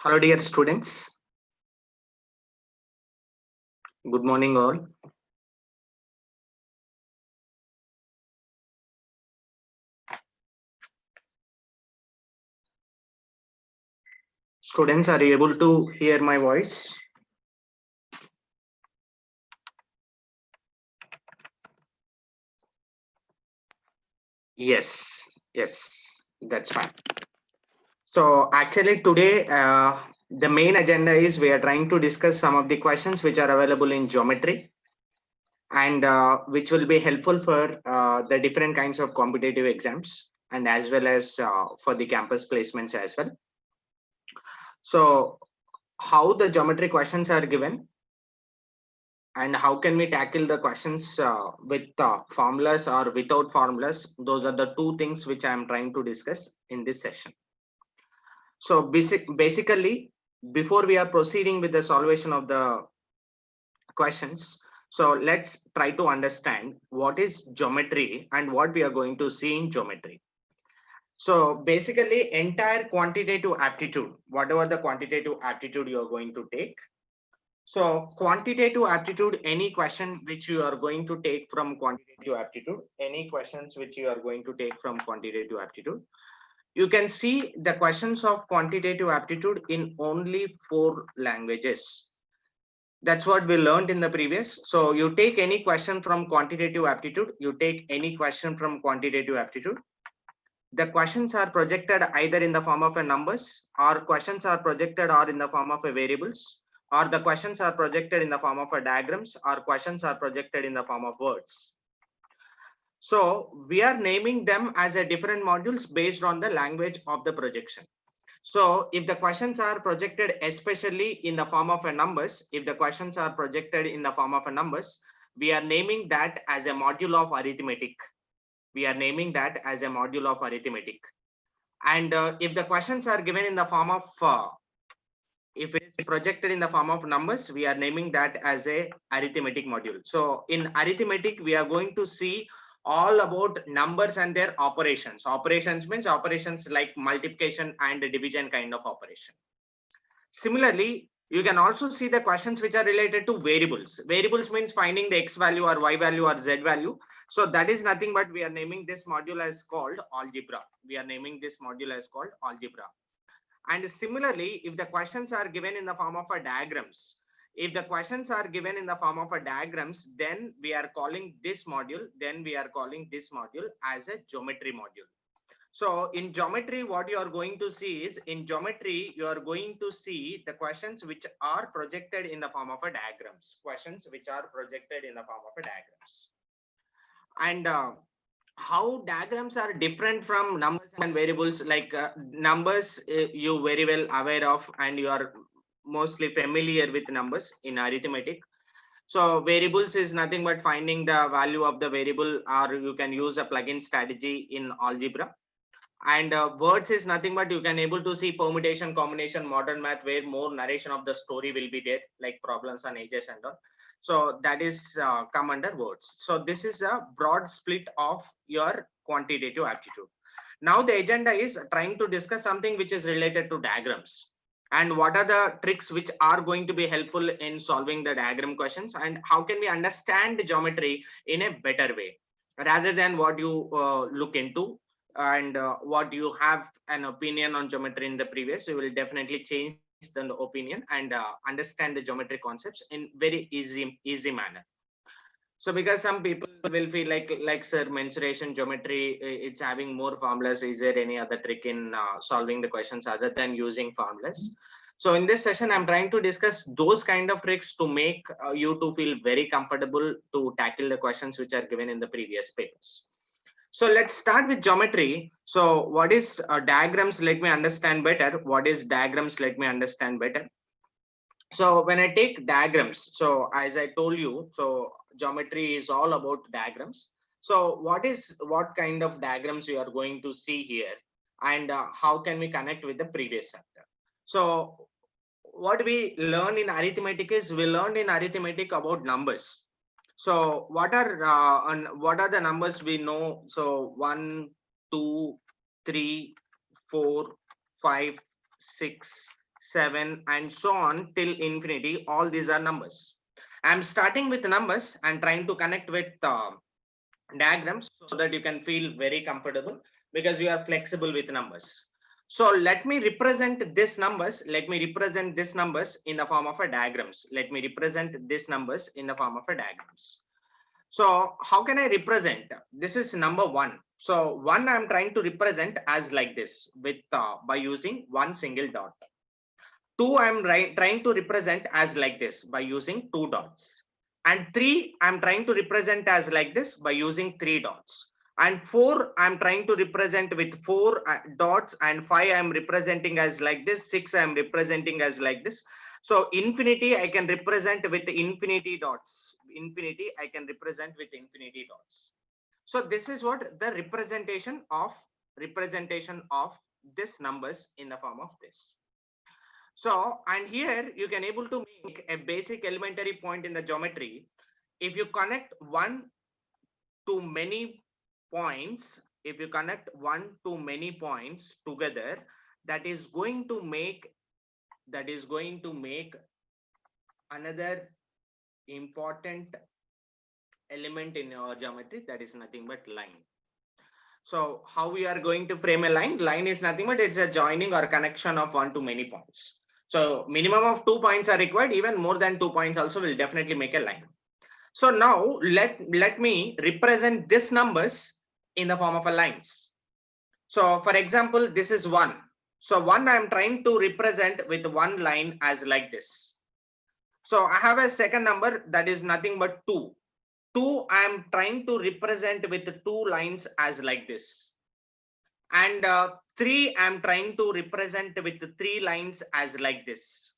Hello, dear students. Good morning, all. Students, are you able to hear my voice? Yes, that's fine. So, actually, today, the main agenda is we are trying to discuss some of the questions which are available in geometry and which will be helpful for the different kinds of competitive exams and as well as for the campus placements as well. So, how the geometry questions are given and how can we tackle the questions with formulas or without formulas. Those are the two things which I am trying to discuss in this session. So basically, before we are proceeding with the solvation of the questions, so let's try to understand what is geometry and what we are going to see in geometry. So basically, entire quantitative aptitude, whatever the quantitative aptitude you are going to take. So quantitative aptitude, any question which you are going to take from quantitative aptitude, any questions which you are going to take from quantitative aptitude, you can see the questions of quantitative aptitude in only 4 languages. That's what we learned in the previous. So you take any question from quantitative aptitude, you take any question from quantitative aptitude. The questions are projected either in the form of a numbers, or questions are projected or in the form of a variables, or the questions are projected in the form of a diagrams, or questions are projected in the form of words. So we are naming them as a different modules based on the language of the projection. So if the questions are projected especially in the form of a numbers, if the questions are projected in the form of a numbers, we are naming that as a module of arithmetic. We are naming that as a module of arithmetic. And if the questions are given in the form of if it is projected in the form of numbers, we are naming that as a arithmetic module. So in arithmetic, we are going to see all about numbers and their operations. Operations means operations like multiplication and division kind of operation. Similarly, you can also see the questions which are related to variables. Variables means finding the x value or y value or z value. So that is nothing but we are naming this module as called algebra. We are naming this module as called algebra. And similarly, if the questions are given in the form of a diagrams, if the questions are given in the form of a diagrams, then we are calling this module, as a geometry module. So in geometry, what you are going to see is in geometry, you are going to see the questions which are projected in the form of a diagrams, questions which are projected in the form of a diagrams. And how diagrams are different from numbers and variables, like numbers you very well aware of and you are mostly familiar with numbers in arithmetic. So variables is nothing but finding the value of the variable, or you can use a plug-in strategy in algebra. And words is nothing but you can able to see permutation, combination, modern math, where more narration of the story will be there, like problems on ages and all. So that is come under words. So this is a broad split of your quantitative aptitude. Now the agenda is trying to discuss something which is related to diagrams, and what are the tricks which are going to be helpful in solving the diagram questions, and how can we understand geometry in a better way rather than what you look into, and what you have an opinion on geometry in the previous. You will definitely change the opinion and understand the geometry concepts in very easy manner. So because some people will feel like sir, mensuration geometry, it's having more formulas. Is there any other trick in solving the questions other than using formulas? So in this session, I'm trying to discuss those kind of tricks to make you to feel very comfortable to tackle the questions which are given in the previous papers. So let's start with geometry. So what is diagrams? Let me understand better. What is diagrams? Let me understand better. So when I take diagrams, so as I told you, so geometry is all about diagrams. So what kind of diagrams you are going to see here, and how can we connect with the previous chapter? So what we learn in arithmetic is we learned in arithmetic about numbers. So what are the numbers we know? So 1, 2, 3, 4, 5, 6, 7, and so on till infinity. All these are numbers. I'm starting with numbers and trying to connect with diagrams so that you can feel very comfortable because you are flexible with numbers. So let me represent this numbers. Let me represent this numbers in the form of a diagrams. Let me represent this numbers in the form of a diagrams. So how can I represent? This is number 1. So 1 I'm trying to represent as like this with by using one single dot. 2 I'm trying to represent as like this by using 2 dots. And 3 I'm trying to represent as like this by using 3 dots. And 4 I'm trying to represent with 4 dots, and 5 I'm representing as like this, 6 I'm representing as like this. So infinity I can represent with infinity dots. Infinity I can represent with infinity dots. So this is what the representation of this numbers in the form of this. So, and here you can able to make a basic elementary point in the geometry. If you connect one to many points, if you connect one to many points together, that is going to make another important element in your geometry, that is nothing but line. So how we are going to frame a line? Line is nothing but it's a joining or connection of one to many points. So minimum of 2 points are required. Even more than 2 points also will definitely make a line. So now let me represent this numbers in the form of a lines. So for example, this is 1. So 1 I am trying to represent with one line as like this. So I have a second number that is nothing but 2. 2 I am trying to represent with 2 lines as like this. And 3 I am trying to represent with 3 lines as like this.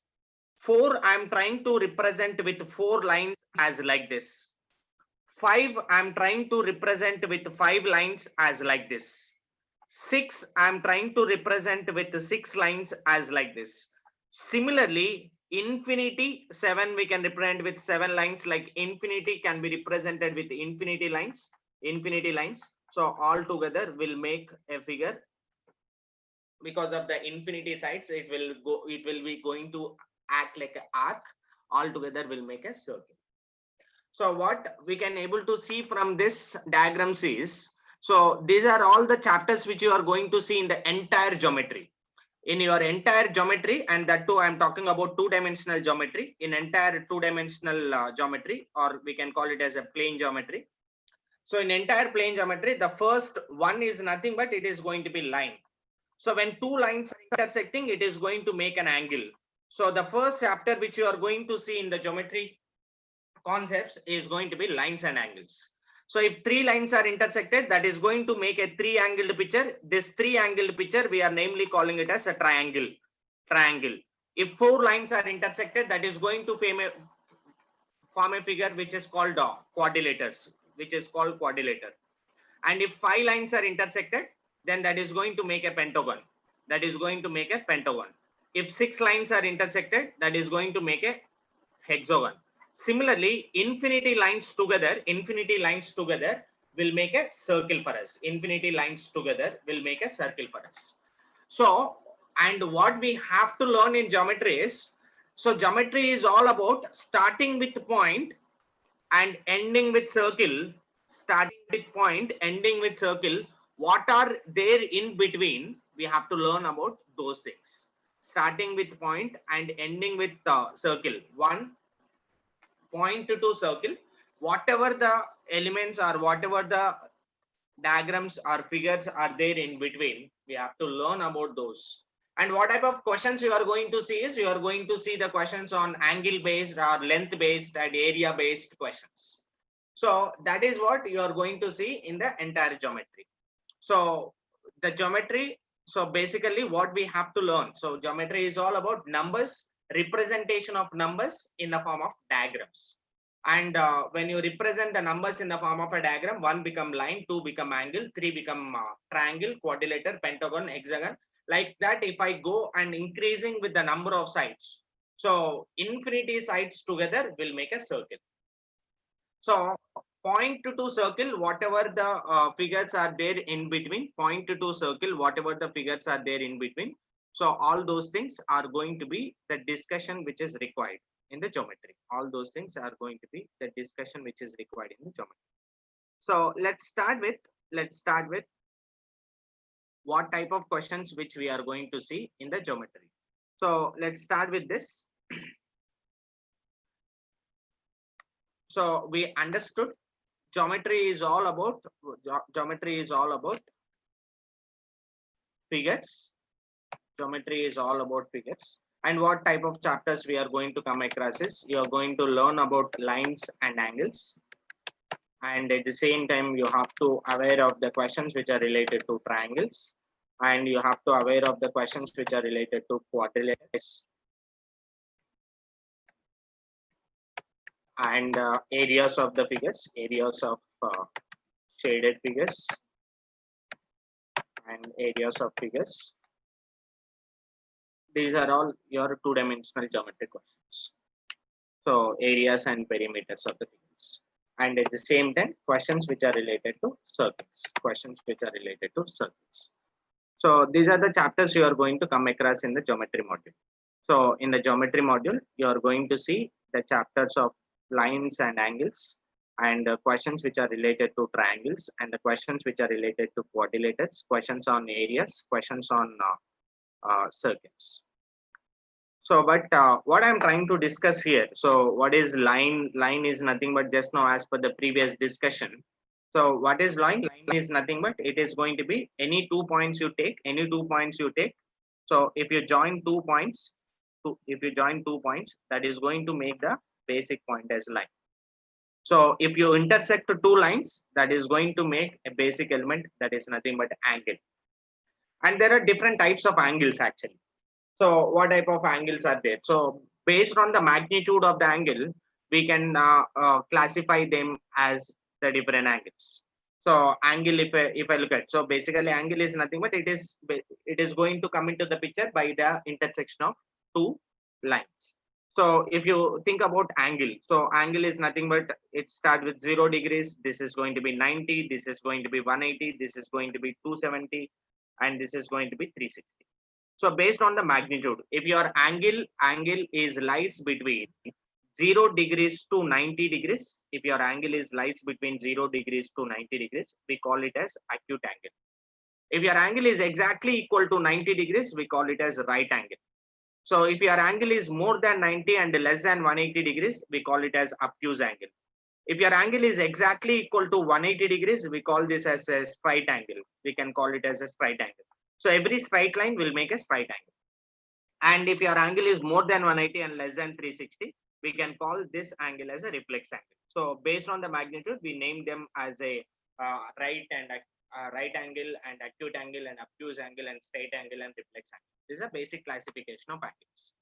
4 I am trying to represent with 4 lines as like this. 5 I am trying to represent with 5 lines as like this. 6 I am trying to represent with 6 lines as like this. Similarly, infinity 7 we can represent with 7 lines, like infinity can be represented with infinity lines. So all together will make a figure. Because of the infinity sides, it will be going to act like an arc. All together will make a circle. So what we can able to see from this diagrams is, so these are all the chapters which you are going to see in the entire geometry. In your entire geometry, and that too I'm talking about 2-dimensional geometry. In entire 2-dimensional geometry, or we can call it as a plane geometry. So in entire plane geometry, the first one is nothing but it is going to be line. So when 2 lines are intersecting, it is going to make an angle. So the first chapter which you are going to see in the geometry concepts is going to be lines and angles. So if 3 lines are intersected, that is going to make a 3-angled picture. This 3-angled picture, we are namely calling it as a triangle. If 4 lines are intersected, that is going to form a figure which is called quadrilaters, And if 5 lines are intersected, then that is going to make a pentagon. If 6 lines are intersected, that is going to make a hexagon. Similarly, infinity lines together will make a circle for us. So, and what we have to learn in geometry is, so geometry is all about starting with point and ending with circle. What are there in between? We have to learn about those things. Starting with point and ending with circle. 1 point to circle. Whatever the elements or whatever the diagrams or figures are there in between, we have to learn about those. And what type of questions you are going to see is, you are going to see the questions on angle based or length based and area based questions. So that is what you are going to see in the entire geometry. So the geometry, so basically what we have to learn. So geometry is all about numbers, representation of numbers in the form of diagrams. And when you represent the numbers in the form of a diagram, 1 become line, 2 become angle, 3 become triangle, quadrilateral, pentagon, hexagon. Like that, if I go and increasing with the number of sides, so infinity sides together will make a circle. So point to circle, whatever the figures are there in between, point to circle, whatever the figures are there in between, So all those things are going to be the discussion which is required in the geometry. All those things are going to be the discussion which is required in the geometry. So let's start with what type of questions which we are going to see in the geometry. So let's start with this. So we understood geometry is all about figures. Geometry is all about figures. And what type of chapters we are going to come across is you are going to learn about lines and angles. And at the same time, you have to aware of the questions which are related to triangles. And you have to aware of the questions which are related to quadrilaterals and areas of the figures, areas of shaded figures and areas of figures. These are all your two-dimensional geometry questions. So areas and perimeters of the figures. And at the same time, questions which are related to circles. So these are the chapters you are going to come across in the geometry module. So in the geometry module, you are going to see the chapters of lines and angles and questions which are related to triangles and the questions which are related to quadrilaterals, questions on areas, questions on circuits. So, but what I'm trying to discuss here, so what is line? Line is nothing but just now as per the previous discussion. So what is line? Line is nothing but it is going to be any 2 points you take, So if you join 2 points, that is going to make the basic point as line. So if you intersect 2 lines, that is going to make a basic element that is nothing but angle. And there are different types of angles actually. So what type of angles are there? So based on the magnitude of the angle, we can classify them as the different angles. So angle, if I look at, so basically angle is nothing but it is going to come into the picture by the intersection of 2 lines. So if you think about angle, so angle is nothing but it starts with 0 degrees. This is going to be 90. This is going to be 180. This is going to be 270, and this is going to be 360. So based on the magnitude, if your angle is lies between 0 degrees to 90 degrees, if your angle is lies between 0 degrees to 90 degrees, we call it as acute angle. If your angle is exactly equal to 90 degrees, we call it as right angle. So if your angle is more than 90 and less than 180 degrees, we call it as obtuse angle. If your angle is exactly equal to 180 degrees, we call this as a straight angle. We can call it as a straight angle. So every straight line will make a straight angle. And if your angle is more than 180 and less than 360, we can call this angle as a reflex angle. So based on the magnitude, we name them as a right angle and acute angle and obtuse angle and straight angle and reflex angle. This is a basic classification of angles.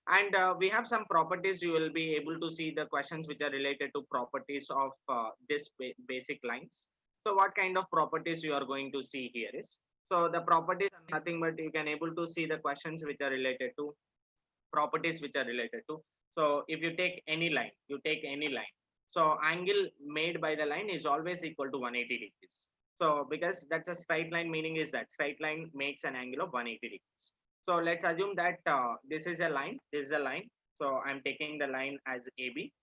And we have some properties. You will be able to see the questions which are related to properties of this basic lines. So what kind of properties you are going to see here is, so the properties are nothing but you can able to see the questions which are related to properties which are related to. So if you take any line, So angle made by the line is always equal to 180 degrees. So because that's a straight line, meaning is that straight line makes an angle of 180 degrees. So let's assume that this is a line, So I'm taking the line as AB.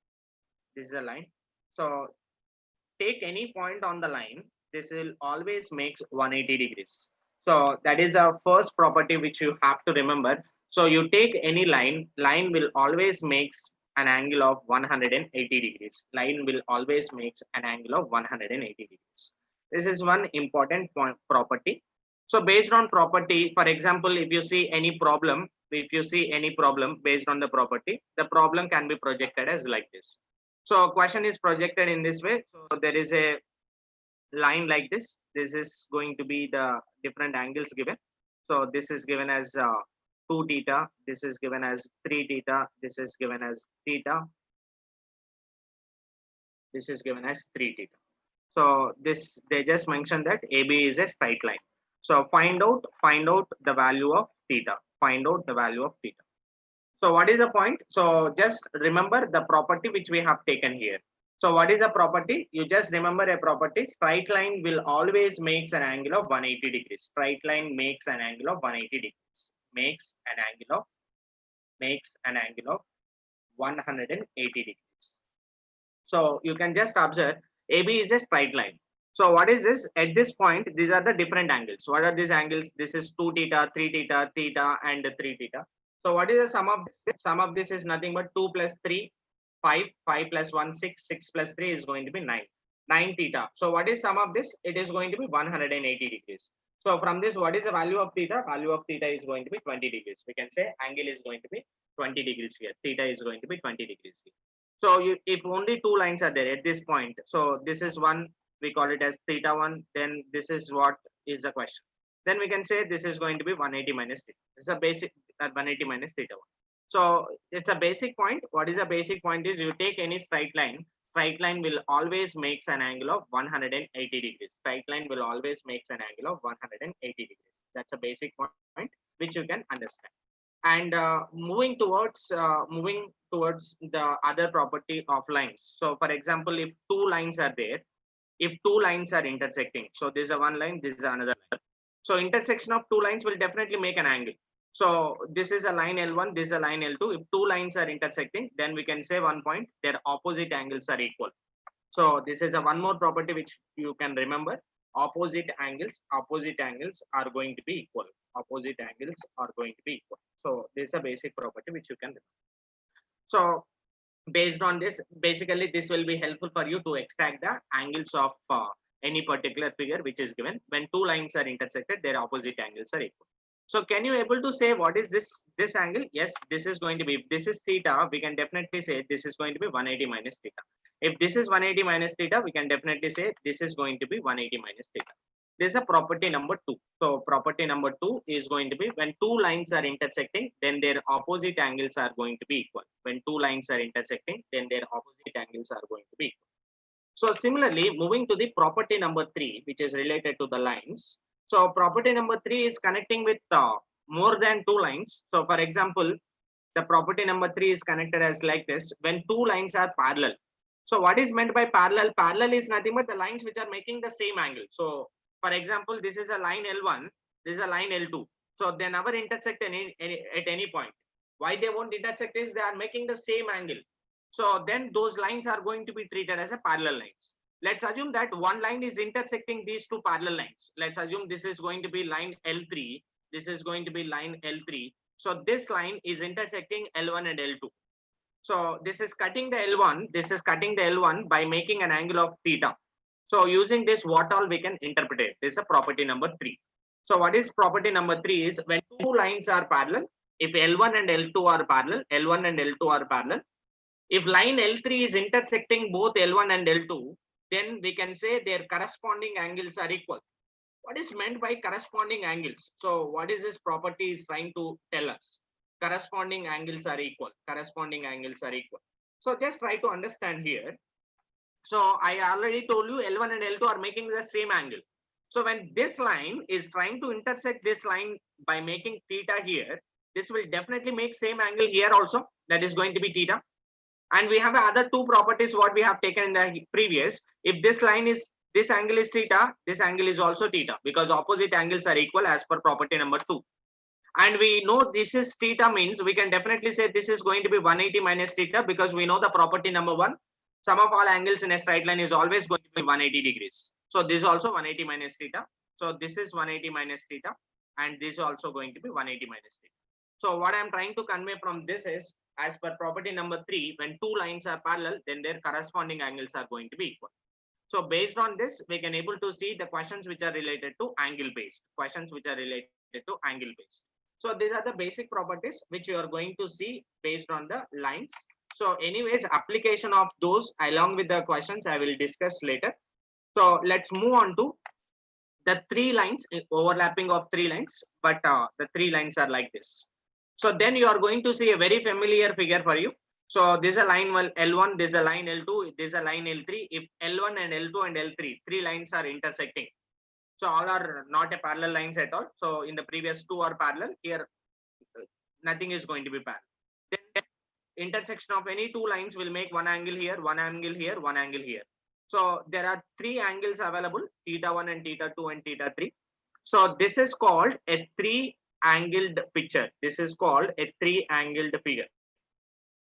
This is a line. So take any point on the line. This will always makes 180 degrees. So that is a first property which you have to remember. So you take any line will always makes an angle of 180 degrees. Line will always makes an angle of 180 degrees. This is one important property. So based on property, for example, if you see any problem based on the problem can be projected as like this. So question is projected in this way. So there is a line like this. This is going to be the different angles given. So this is given as 2 theta. This is given as 3 theta. This is given as theta. This is given as 3 theta. So this, they just mentioned that AB is a straight line. So find out the value of theta. So what is the point? So just remember the property which we have taken here. So what is a property? You just remember a property. Straight line will always makes an angle of 180 degrees. Straight line makes an angle of 180 degrees. makes an angle of 180 degrees. So you can just observe AB is a straight line. So what is this? At this point, these are the different angles. What are these angles? This is 2 theta, 3 theta, theta, and 3 theta. So what is the sum of this? Sum of this is nothing but 2 plus 3, 5, 5 plus 1, 6, 6 plus 3 is going to be 9. 9 theta. So what is sum of this? It is going to be 180 degrees. So from this, what is the value of theta? Value of theta is going to be 20 degrees. We can say angle is going to be 20 degrees here. Theta is going to be 20 degrees here. So if only two lines are there at this point, so this is one, we call it as theta 1, then this is what is the question. Then we can say this is going to be 180 minus theta. It's a basic 180 minus theta 1. So it's a basic point. What is a basic point is you take any straight line will always makes an angle of 180 degrees. Straight line will always makes an angle of 180 degrees. That's a basic point which you can understand. And moving towards the other property of lines. So for example, if two lines are there, if two lines are intersecting, so this is a one line, this is another line. So intersection of two lines will definitely make an angle. So this is a line L1, this is a line L2. If two lines are intersecting, then we can say one point, their opposite angles are equal. So this is a one more property which you can remember. Opposite angles are going to be equal. Opposite angles are going to be equal. So this is a basic property which you can remember. So based on this, basically this will be helpful for you to extract the angles of any particular figure which is given. When two lines are intersected, their opposite angles are equal. So can you able to say what is this angle? Yes, this is going to be, if this is theta, we can definitely say this is going to be 180 minus theta. If this is 180 minus theta, we can definitely say this is going to be 180 minus theta. This is a property number 2. So property number 2 is going to be when two lines are intersecting, then their opposite angles are going to be equal. When two lines are intersecting, then their opposite angles are going to be equal. So similarly, moving to the property number 3, which is related to the lines. So property number 3 is connecting with more than two lines. So for example, the property number 3 is connected as like this, when two lines are parallel. So what is meant by parallel? Parallel is nothing but the lines which are making the same angle. So for example, this is a line L1, this is a line L2. So they never intersect at any point. Why they won't intersect is they are making the same angle. So then those lines are going to be treated as a parallel lines. Let's assume that one line is intersecting these two parallel lines. Let's assume this is going to be line L3. This is going to be line L3. So this line is intersecting L1 and L2. So this is cutting the L1. This is cutting the L1 by making an angle of theta. So using this, what all we can interpret it. This is a property number 3. So what is property number 3 is when two lines are parallel, if L1 and L2 are parallel, L1 and L2 are parallel. If line L3 is intersecting both L1 and L2, then we can say their corresponding angles are equal. What is meant by corresponding angles? So what is this property is trying to tell us? Corresponding angles are equal. Corresponding angles are equal. So just try to understand here. So I already told you L1 and L2 are making the same angle. So when this line is trying to intersect this line by making theta here, this will definitely make same angle here also. That is going to be theta. And we have other two properties what we have taken in the previous. If this line is, this angle is theta, this angle is also theta, because opposite angles are equal as per property number 2. And we know this is theta means we can definitely say this is going to be 180 minus theta, because we know the property number 1. Sum of all angles in a straight line is always going to be 180 degrees. So this is also 180 minus theta. So this is 180 minus theta, and this is also going to be 180 minus theta. So what I am trying to convey from this is, as per property number 3, when two lines are parallel, then their corresponding angles are going to be equal. So based on this, we can able to see the questions which are related to angle based. Questions which are related to angle based. So these are the basic properties which you are going to see based on the lines. So anyways, application of those along with the questions I will discuss later. So let's move on to the three lines, overlapping of three lines, but the three lines are like this. So then you are going to see a very familiar figure for you. So this is a line L1, this is a line L2, this is a line L3. If L1 and L2 and L3, three lines are intersecting. So all are not a parallel lines at all. So in the previous two are parallel. Here, nothing is going to be parallel. Then intersection of any two lines will make one angle here, one angle here, one angle here. So there are three angles available, theta 1 and theta 2 and theta 3. So this is called a three angled picture. This is called a three-angled figure.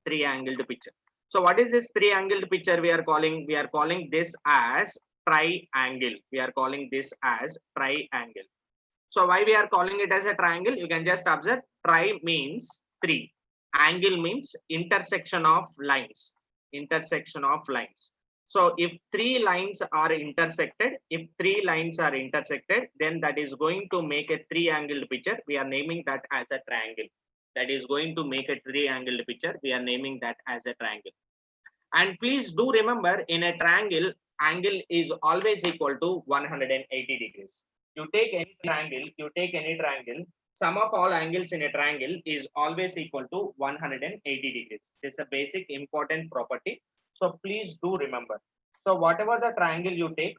Three-angled picture. So what is this three-angled picture we are calling? We are calling this as triangle. We are calling this as triangle. So why we are calling it as a triangle? You can just observe. Tri means three. Angle means intersection of lines. Intersection of lines. So if three lines are intersected, then that is going to make a three-angled picture. We are naming that as a triangle. That is going to make a three-angled picture. We are naming that as a triangle. And please do remember, in a triangle, angle is always equal to 180 degrees. You take any triangle, sum of all angles in a triangle is always equal to 180 degrees. This is a basic important property. So please do remember. So whatever the triangle you take,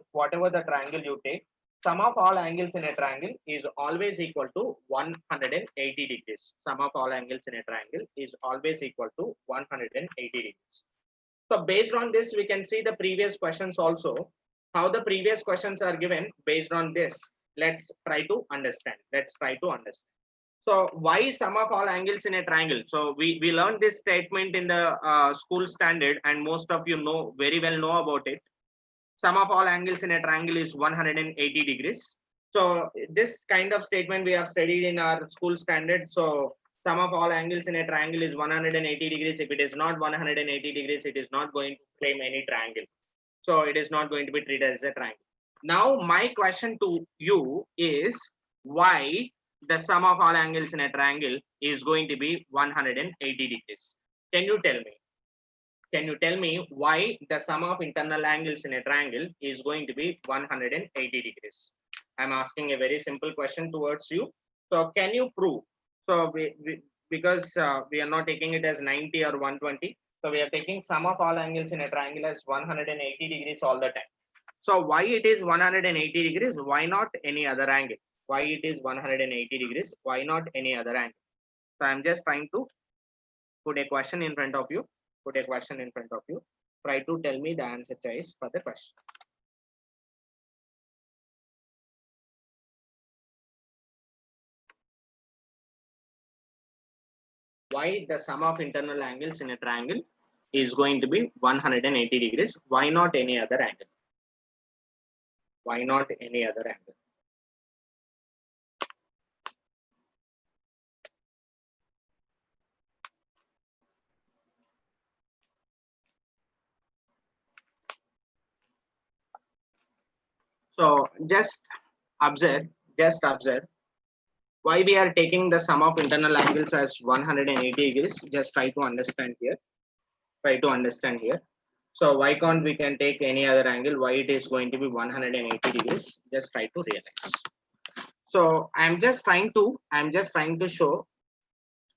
sum of all angles in a triangle is always equal to 180 degrees. Sum of all angles in a triangle is always equal to 180 degrees. So based on this, we can see the previous questions also. How the previous questions are given based on this. Let's try to understand. So why sum of all angles in a triangle? So we learned this statement in the school standard, and most of you very well know about it. Sum of all angles in a triangle is 180 degrees. So this kind of statement we have studied in our school standard. So sum of all angles in a triangle is 180 degrees. If it is not 180 degrees, it is not going to claim any triangle. So it is not going to be treated as a triangle. Now my question to you is, why the sum of all angles in a triangle is going to be 180 degrees? Can you tell me why the sum of internal angles in a triangle is going to be 180 degrees? I'm asking a very simple question towards you. So can you prove? So because we are not taking it as 90 or 120. So we are taking sum of all angles in a triangle as 180 degrees all the time. So why it is 180 degrees? Why not any other angle? Why it is 180 degrees? Why not any other angle? So I'm just trying to put a question in front of you. Try to tell me the answer choice for the question. Why the sum of internal angles in a triangle is going to be 180 degrees? Why not any other angle? Why not any other angle? So just observe why we are taking the sum of internal angles as 180 degrees. Just try to understand here. So why can't we can take any other angle? Why it is going to be 180 degrees? Just try to realize. So I'm just trying to show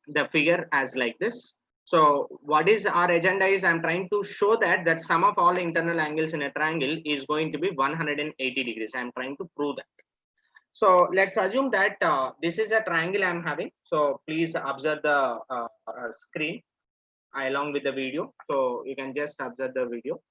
the figure as like this. So what is our agenda is, I'm trying to show that sum of all internal angles in a triangle is going to be 180 degrees. I'm trying to prove that. So let's assume that this is a triangle I'm having. So please observe the screen along with the video. So you can just observe the video.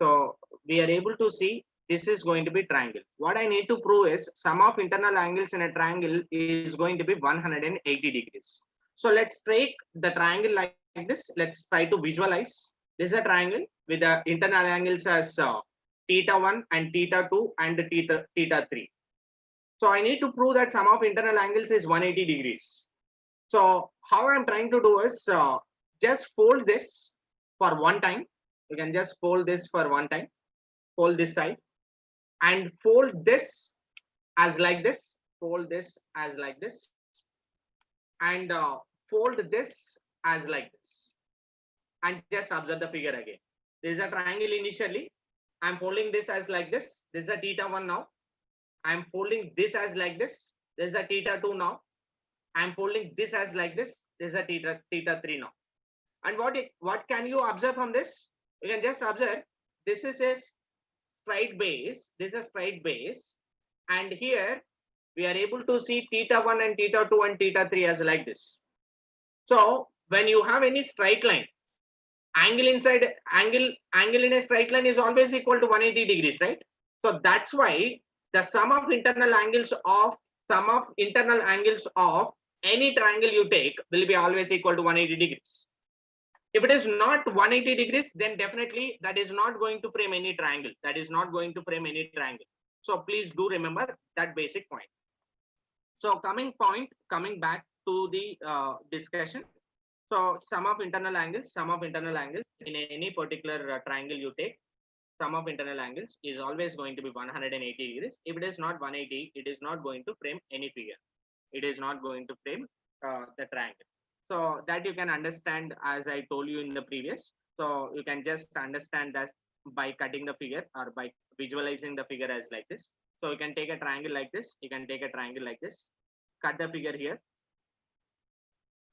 So we are able to see this is going to be triangle. What I need to prove is sum of internal angles in a triangle is going to be 180 degrees. So let's take the triangle like this. Let's try to visualize. This is a triangle with the internal angles as θ1 and θ2 and θ3. So I need to prove that sum of internal angles is 180 degrees. So how I'm trying to do is just fold this for one time. You can just fold this for one time. Fold this side and fold this as like this. Fold this as like this. And fold this as like this. And just observe the figure again. This is a triangle initially. I'm folding this as like this. This is a θ1 now. I'm folding this as like this. This is a θ2 now. I'm folding this as like this. This is a θ3 now. And what can you observe from this? You can just observe this is a straight base. This is a straight base. And here we are able to see θ1 and θ2 and θ3 as like this. So when you have any straight line, angle in a straight line is always equal to 180 degrees, right? So that's why the sum of internal angles of sum of internal angles of any triangle you take will be always equal to 180 degrees. If it is not 180 degrees, then definitely that is not going to frame any triangle. That is not going to frame any triangle. So please do remember that basic point. So coming back to the discussion. So sum of internal angles in any particular triangle you take, sum of internal angles is always going to be 180 degrees. If it is not 180, it is not going to frame any figure. It is not going to frame the triangle. So that you can understand, as I told you in the previous. So you can just understand that by cutting the figure or by visualizing the figure as like this. So you can take a triangle like this. You can take a triangle like this. Cut the figure here.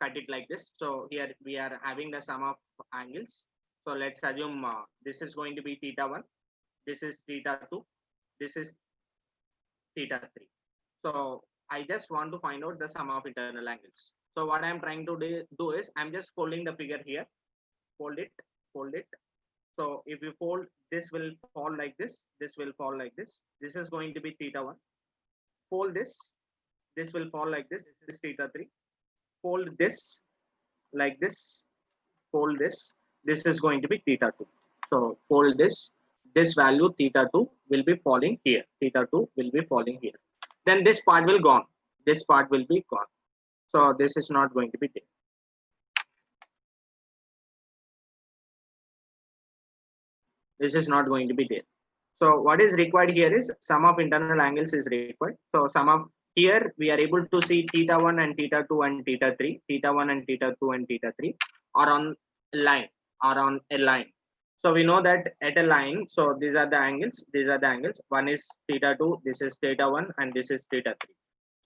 Cut it like this. So here we are having the sum of angles. So let's assume this is going to be theta 1. This is theta 2. This is theta 3. So I just want to find out the sum of internal angles. So what I'm trying to do is I'm just folding the figure here. Fold it. So if you fold, this will fall like this. This will fall like this. This is going to be theta 1. Fold this. This will fall like this. This is theta 3. Fold this like this. Fold this. This is going to be theta 2. So fold this. This value theta 2 will be falling here. Theta 2 will be falling here. Then this part will gone. This part will be gone. So this is not going to be there. This is not going to be there. So what is required here is sum of internal angles is required. So sum of here we are able to see theta 1 and theta 2 and theta 3. Theta 1 and theta 2 and theta 3 are on a line. So we know that at a line, so these are the angles. One is theta 2, this is theta 1, and this is theta 3.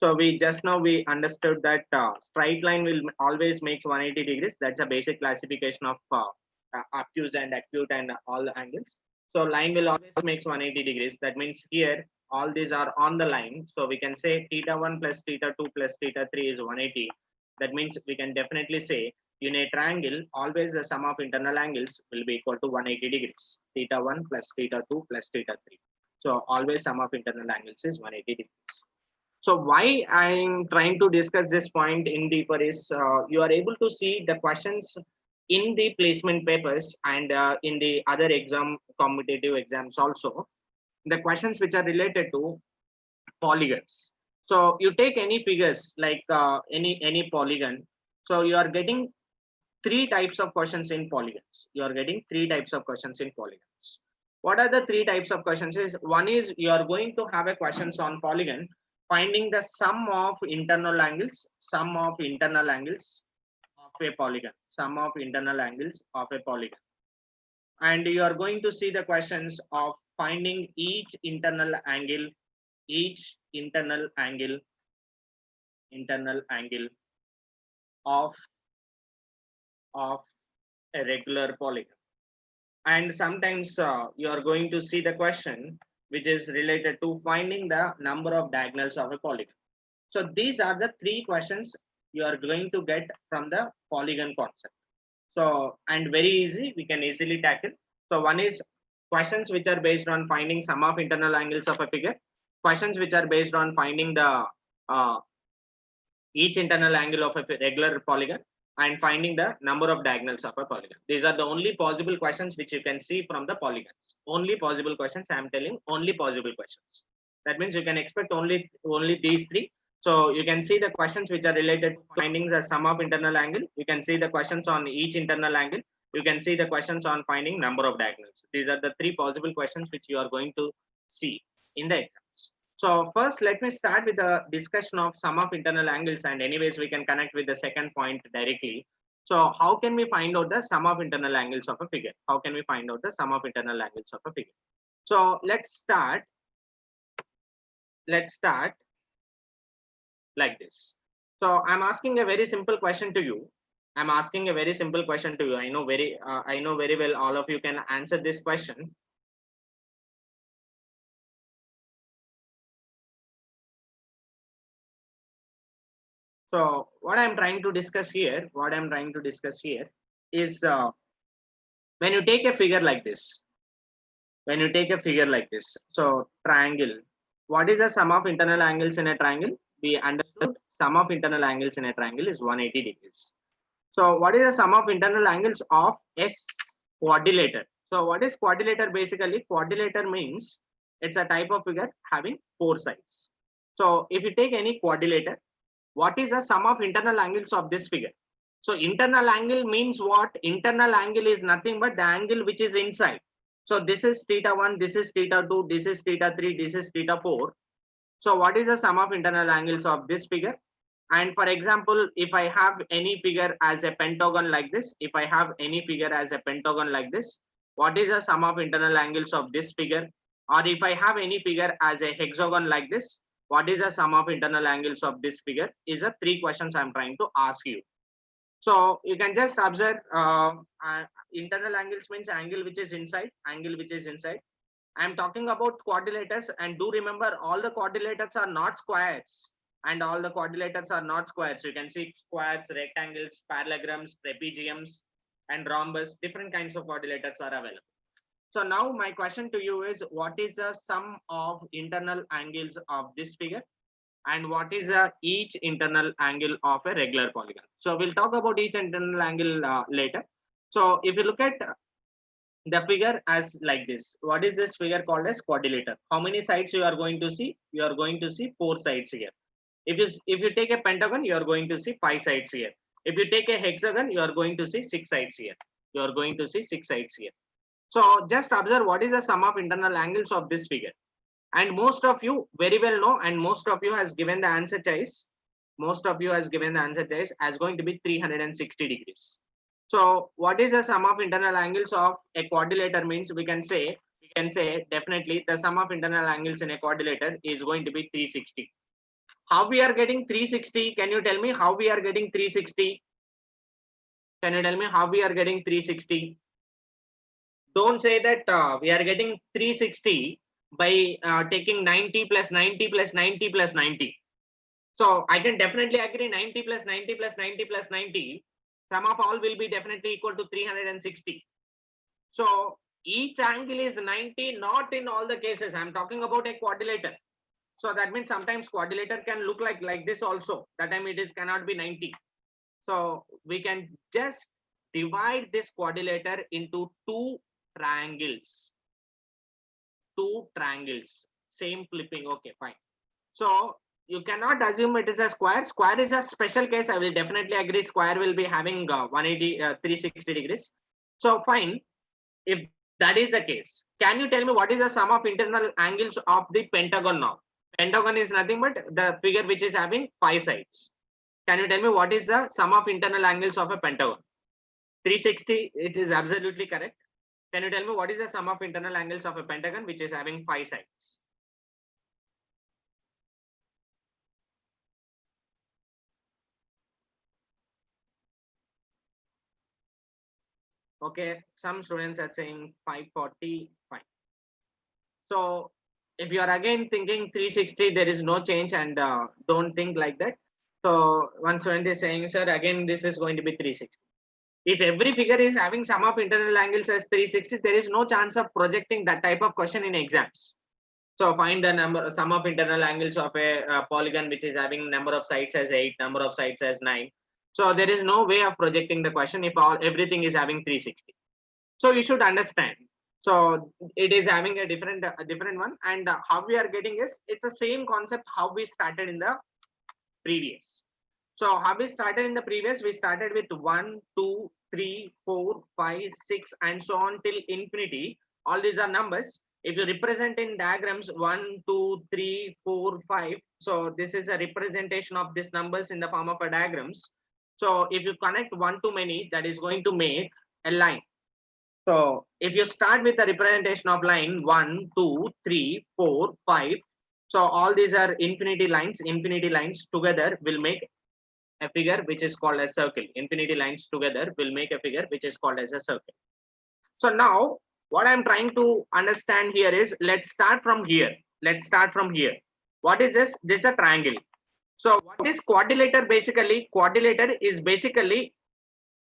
So we understood that straight line will always makes 180 degrees. That's a basic classification of obtuse and acute and all the angles. So line will always makes 180 degrees. That means here all these are on the line. So we can say theta 1 plus theta 2 plus theta 3 is 180. That means we can definitely say in a triangle, always the sum of internal angles will be equal to 180 degrees. Theta 1 plus theta 2 plus theta 3. So always sum of internal angles is 180 degrees. So why I'm trying to discuss this point in deeper is you are able to see the questions in the placement papers and in the other competitive exams also, the questions which are related to polygons. So you take any figures like any polygon. So you are getting three types of questions in polygons. What are the three types of questions? Is one is you are going to have a questions on polygon, finding the sum of internal angles of a polygon, and you are going to see the questions of finding each internal angle of a regular polygon. And sometimes you are going to see the question which is related to finding the number of diagonals of a polygon. So these are the three questions you are going to get from the polygon concept. So, and very easy, we can easily tackle. So one is questions which are based on finding sum of internal angles of a figure, questions which are based on finding the each internal angle of a regular polygon, and finding the number of diagonals of a polygon. These are the only possible questions which you can see from the polygons. Only possible questions, I am telling, only possible questions. That means you can expect only these three. So you can see the questions which are related to finding the sum of internal angle. You can see the questions on each internal angle. You can see the questions on finding number of diagonals. These are the three possible questions which you are going to see in the exams. So first, let me start with the discussion of sum of internal angles, and anyways, we can connect with the second point directly. So how can we find out the sum of internal angles of a figure? So let's start like this. So I'm asking a very simple question to you. I know very well all of you can answer this question. So what I'm trying to discuss here is when you take a figure like this, so triangle, what is the sum of internal angles in a triangle? we understood sum of internal angles in a triangle is 180 degrees. So what is the sum of internal angles of a quadrilateral? So what is quadrilateral basically? Quadrilateral means it's a type of figure having four sides. So if you take any quadrilateral, what is the sum of internal angles of this figure? So internal angle means what? Internal angle is nothing but the angle which is inside. So this is theta 1, this is theta 2, this is theta 3, this is theta 4. So what is the sum of internal angles of this figure? And for example, if I have any figure as a pentagon like this, if I have any figure as a pentagon like this, what is the sum of internal angles of this figure? Or if I have any figure as a hexagon like this, what is the sum of internal angles of this figure? Is the three questions I'm trying to ask you. So you can just observe internal angles means angle which is inside, angle which is inside. I'm talking about quadrilaters, and do remember all the quadrilaters are not squares, and all the quadrilaters are not squares. You can see squares, rectangles, parallelograms, trapeziums, and rhombus. Different kinds of quadrilaters are available. So now my question to you is, what is the sum of internal angles of this figure? And what is each internal angle of a regular polygon? So we'll talk about each internal angle later. So if you look at the figure as like this, what is this figure called as quadrilateral? How many sides you are going to see? You are going to see four sides here. If you take a pentagon, you are going to see five sides here. If you take a hexagon, you are going to see six sides here. You are going to see six sides here. So just observe what is the sum of internal angles of this figure. And most of you very well know, and most of you has given the answer choice. Most of you has given the answer choice as going to be 360 degrees. So what is the sum of internal angles of a quadrilateral means we can say definitely the sum of internal angles in a quadrilateral is going to be 360. How we are getting 360? Can you tell me how we are getting 360? Can you tell me how we are getting 360? Don't say that we are getting 360 by taking 90 plus 90 plus 90 plus 90. So I can definitely agree 90 plus 90 plus 90 plus 90, sum of all will be definitely equal to 360. So each angle is 90, not in all the cases. I'm talking about a quadrilateral. So that means sometimes quadrilateral can look like this also. That time it cannot be 90. So we can just divide this quadrilateral into two triangles. Two triangles, same flipping. Okay, fine. So you cannot assume it is a square. Square is a special case. I will definitely agree. Square will be having 360 degrees. So fine. If that is the case, can you tell me what is the sum of internal angles of the pentagon now? Pentagon is nothing but the figure which is having five sides. Can you tell me what is the sum of internal angles of a pentagon? 360. It is absolutely correct. Can you tell me what is the sum of internal angles of a pentagon which is having five sides? Okay, some students are saying 540. Fine. So if you are again thinking 360, there is no change, and don't think like that. So one student is saying, sir, again this is going to be 360. If every figure is having sum of internal angles as 360, there is no chance of projecting that type of question in exams. So find the sum of internal angles of a polygon which is having number of sides as 8, number of sides as 9. So there is no way of projecting the question if everything is having 360. So you should understand. So it is having a different one, and how we are getting is it's the same concept how we started in the previous. So how we started in the previous, we started with 1, 2, 3, 4, 5, 6, and so on till infinity. All these are numbers. If you represent in diagrams 1, 2, 3, 4, 5, so this is a representation of these numbers in the form of a diagrams. So if you connect one to many, that is going to make a line. So if you start with the representation of line 1, 2, 3, 4, 5, so all these are infinity lines. Infinity lines together will make a figure which is called a circle. Infinity lines together will make a figure which is called as a circle. So now what I'm trying to understand here is, let's start from here. Let's start from here. What is this? This is a triangle. So what is quadrilateral basically? Quadrilateral is basically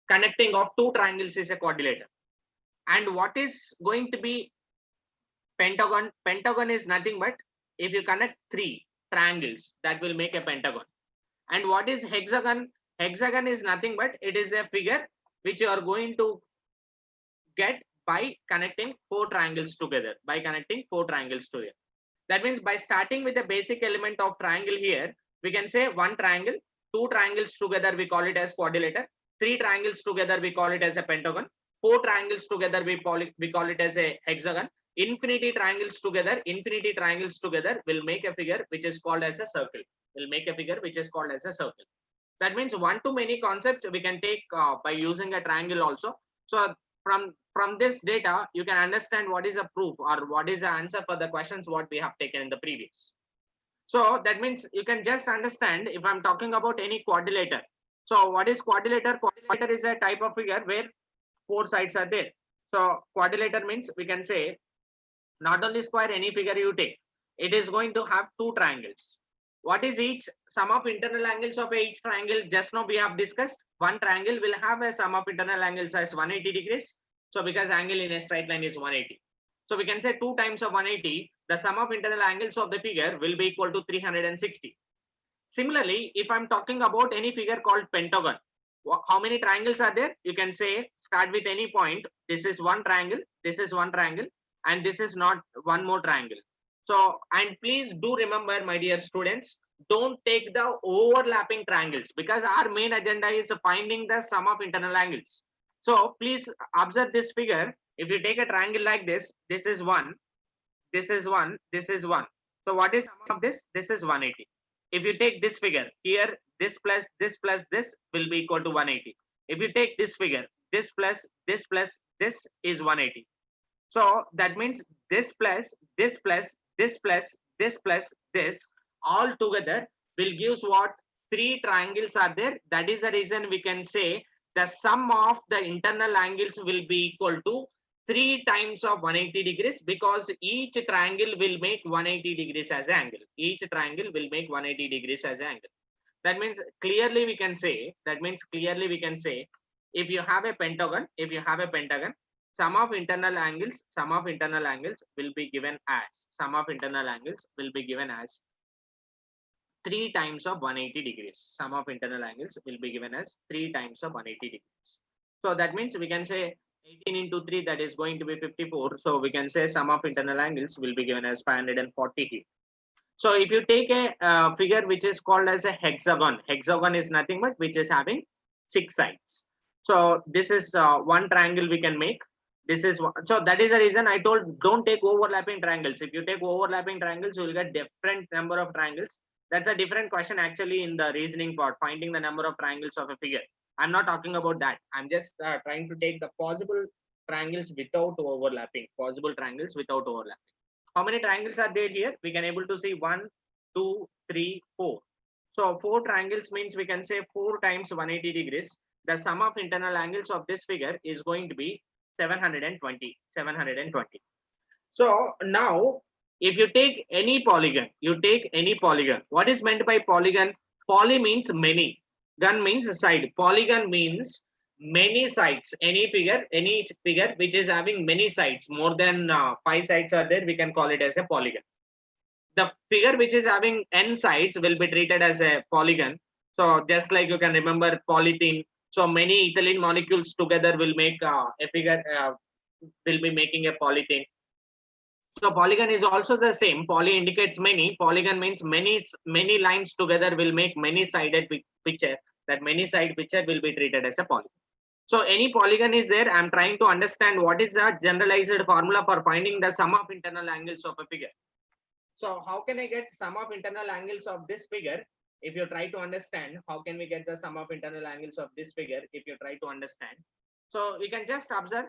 connecting of two triangles is a quadrilateral. And what is going to be pentagon? Pentagon is nothing but if you connect three triangles that will make a pentagon. And what is hexagon? Hexagon is nothing but it is a figure which you are going to get by connecting four triangles together. That means by starting with the basic element of triangle here, we can say one triangle, two triangles together, we call it as quadrilateral, three triangles together, we call it as a pentagon, four triangles together, we call it as a hexagon, infinity triangles together will make a figure which is called as a circle. That means one to many concept we can take by using a triangle also. So from this data, you can understand what is a proof or what is the answer for the questions what we have taken in the previous. So that means you can just understand if I'm talking about any quadrilateral. So what is quadrilateral? Quadrilateral is a type of figure where four sides are there. So quadrilateral means we can say not only square, any figure you take, it is going to have two triangles. What is each sum of internal angles of each triangle? Just now we have discussed one triangle will have a sum of internal angles as 180 degrees. So because angle in a straight line is 180. So we can say 2 times of 180, the sum of internal angles of the figure will be equal to 360. Similarly, if I'm talking about any figure called pentagon, how many triangles are there? You can say start with any point. This is one triangle, this is one triangle, and this is not one more triangle. So, and please do remember, my dear students, don't take the overlapping triangles because our main agenda is finding the sum of internal angles. So please observe this figure. If you take a triangle like this, this is one, this is one, this is one. So what is sum of this? This is 180. If you take this figure here, this plus this will be equal to 180. If you take this figure, this plus this is 180. So that means this plus this plus this plus this plus this all together will give what? Three triangles are there. That is the reason we can say the sum of the internal angles will be equal to 3 times of 180 degrees because each triangle will make 180 degrees as an angle. Each triangle will make 180 degrees as an angle. That means clearly we can say, if you have a pentagon, sum of internal angles will be given as 3 times of 180 degrees. Sum of internal angles will be given as 3 times of 180 degrees. So that means we can say 18 into 3, that is going to be 54. So we can say sum of internal angles will be given as 540 here. So if you take a figure which is called as a hexagon is nothing but which is having 6 sides. So this is one triangle we can make. This is one. So that is the reason I told don't take overlapping triangles. If you take overlapping triangles, you will get different number of triangles. That's a different question actually in the reasoning part, finding the number of triangles of a figure. I'm not talking about that. I'm just trying to take the possible triangles without overlapping. How many triangles are there here? We can able to see 1, 2, 3, 4. So 4 triangles means we can say 4 times 180 degrees. The sum of internal angles of this figure is going to be 720. So now if you take any polygon, what is meant by polygon? Poly means many, gun means side. Polygon means many sides. Any figure which is having many sides, more than 5 sides are there, we can call it as a polygon. The figure which is having n sides will be treated as a polygon. So just like you can remember polythene, so many ethylene molecules together will make a figure, will be making a polythene. So polygon is also the same. Poly indicates many. Polygon means many lines together will make many sided picture. That many side picture will be treated as a polygon. So any polygon is there. I'm trying to understand what is the generalized formula for finding the sum of internal angles of a figure. So how can I get sum of internal angles of this figure? If you try to understand, how can we get the sum of internal angles of this figure? If you try to understand, so we can just observe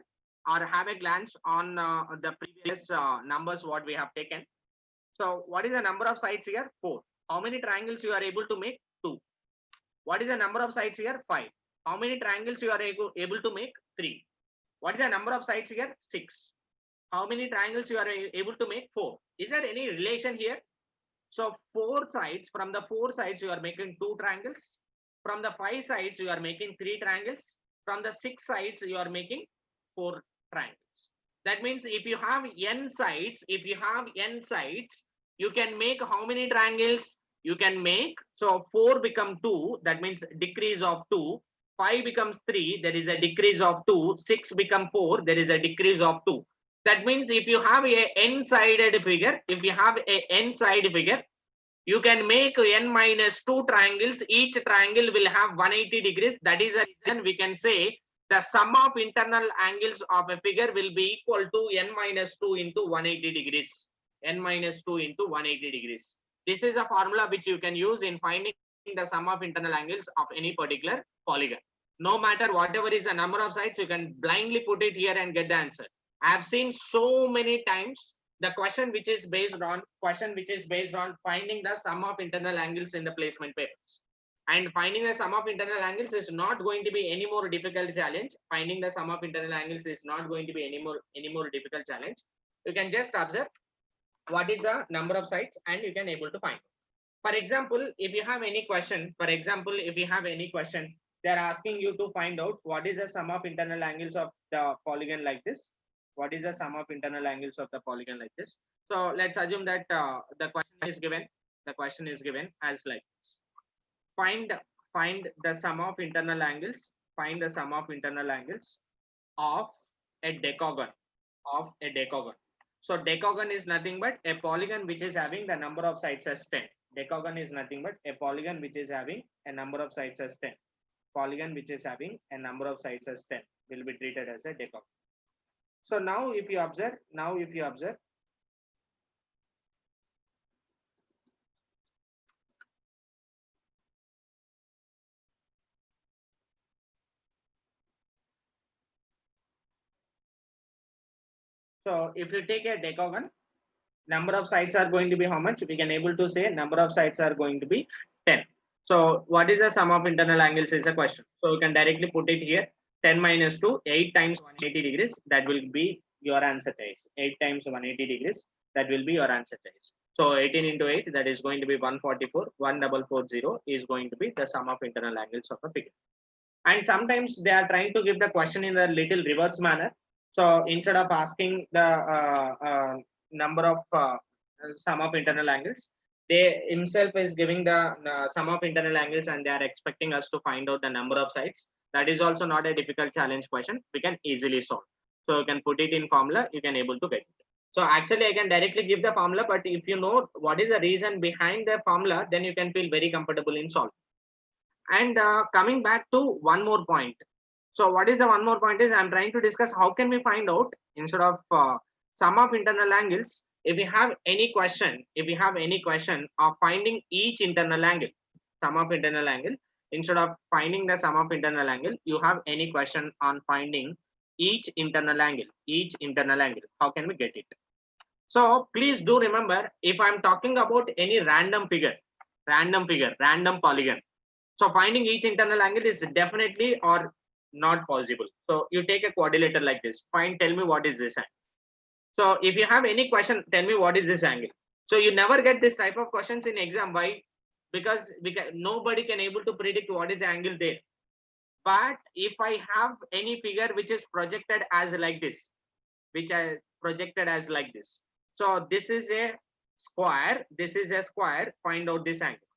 or have a glance on the previous numbers what we have taken. So what is the number of sides here? 4. How many triangles you are able to make? 2. What is the number of sides here? 5. How many triangles you are able to make? 3. What is the number of sides here? 6. How many triangles you are able to make? 4. Is there any relation here? So 4 sides, from the 4 sides you are making 2 triangles. From the 5 sides you are making 3 triangles. From the 6 sides you are making 4 triangles. That means if you have n sides, You can make how many triangles? You can make, so 4 become 2, that means decrease of 2. 5 becomes 3, there is a decrease of 2. 6 become 4, there is a decrease of 2. That means if you have a n-sided figure, you can make n minus 2 triangles. Each triangle will have 180 degrees. That is the reason we can say the sum of internal angles of a figure will be equal to n minus 2 into 180 degrees. N minus 2 into 180 degrees. This is a formula which you can use in finding the sum of internal angles of any particular polygon. No matter whatever is the number of sides, you can blindly put it here and get the answer. I have seen so many times the question which is based on finding the sum of internal angles in the placement papers. And finding the sum of internal angles is not going to be any more difficult challenge. Finding the sum of internal angles is not going to be any more difficult challenge. You can just observe what is the number of sides and you can able to find. For example, if you have any question, they are asking you to find out what is the sum of internal angles of the polygon like this. What is the sum of internal angles of the polygon like this? So let's assume that the question is given. The question is given as like this. Find the sum of internal angles. Find the sum of internal angles of a decagon. So decagon is nothing but a polygon which is having the number of sides as 10. Decagon is nothing but a polygon which is having a number of sides as 10. Polygon which is having a number of sides as 10 will be treated as a decagon. So now if you observe, so if you take a decagon, number of sides are going to be how much? We can able to say number of sides are going to be 10. So what is the sum of internal angles is a question. So you can directly put it here. 10 minus 2, 8 times 180 degrees, that will be your answer choice. 8 times 180 degrees, that will be your answer choice. So 18 into 8, that is going to be 144. 1440 is going to be the sum of internal angles of a figure. And sometimes they are trying to give the question in a little reverse manner. So instead of asking the number of sum of internal angles, they himself is giving the sum of internal angles and they are expecting us to find out the number of sides. That is also not a difficult challenge question. We can easily solve. So you can put it in formula, you can able to get it. So actually I can directly give the formula, but if you know what is the reason behind the formula, then you can feel very comfortable in solving. And coming back to one more point. So what is the one more point is I'm trying to discuss how can we find out instead of sum of internal angles. If we have any question of finding each internal angle, sum of internal angle, instead of finding the sum of internal angle, you have any question on finding each internal angle, how can we get it? So please do remember, if I'm talking about any random polygon, so finding each internal angle is definitely or not possible. So you take a quadrilateral like this. Tell me what is this angle. So if you have any question, tell me what is this angle. So you never get this type of questions in exam. Why? Because nobody can able to predict what is the angle there. But if I have any figure which is projected as like this, so this is a square, find out this angle.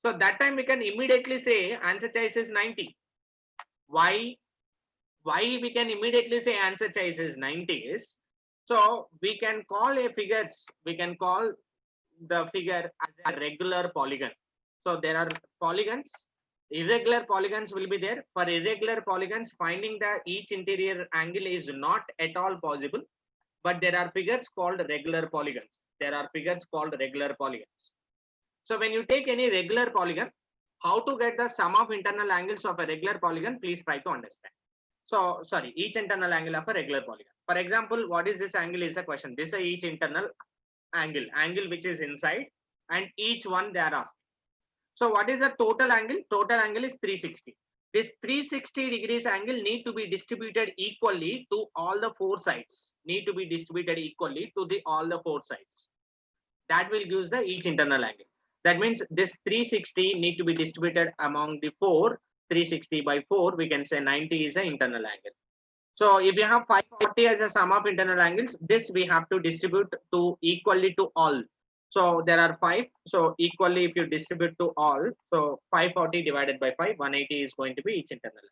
So that time we can immediately say answer choice is 90. Why we can immediately say answer choice is 90 is, so we can call the figure as a regular polygon. So there are polygons, irregular polygons will be there. For irregular polygons, finding the each interior angle is not at all possible, but there are figures called regular polygons. So when you take any regular polygon, how to get the sum of internal angles of a regular polygon, please try to understand. So sorry, each internal angle of a regular polygon. For example, what is this angle is a question. This is each internal angle which is inside, and each one they are asked. So what is the total angle? Total angle is 360. This 360 degrees angle need to be distributed equally to all the four sides. That will give the each internal angle. That means this 360 need to be distributed among the four. 360 by 4, we can say 90 is the internal angle. So if you have 540 as a sum of internal angles, this we have to distribute to equally to all. So there are 5. So equally, if you distribute to all, so 540 divided by 5, 180 is going to be each internal angle.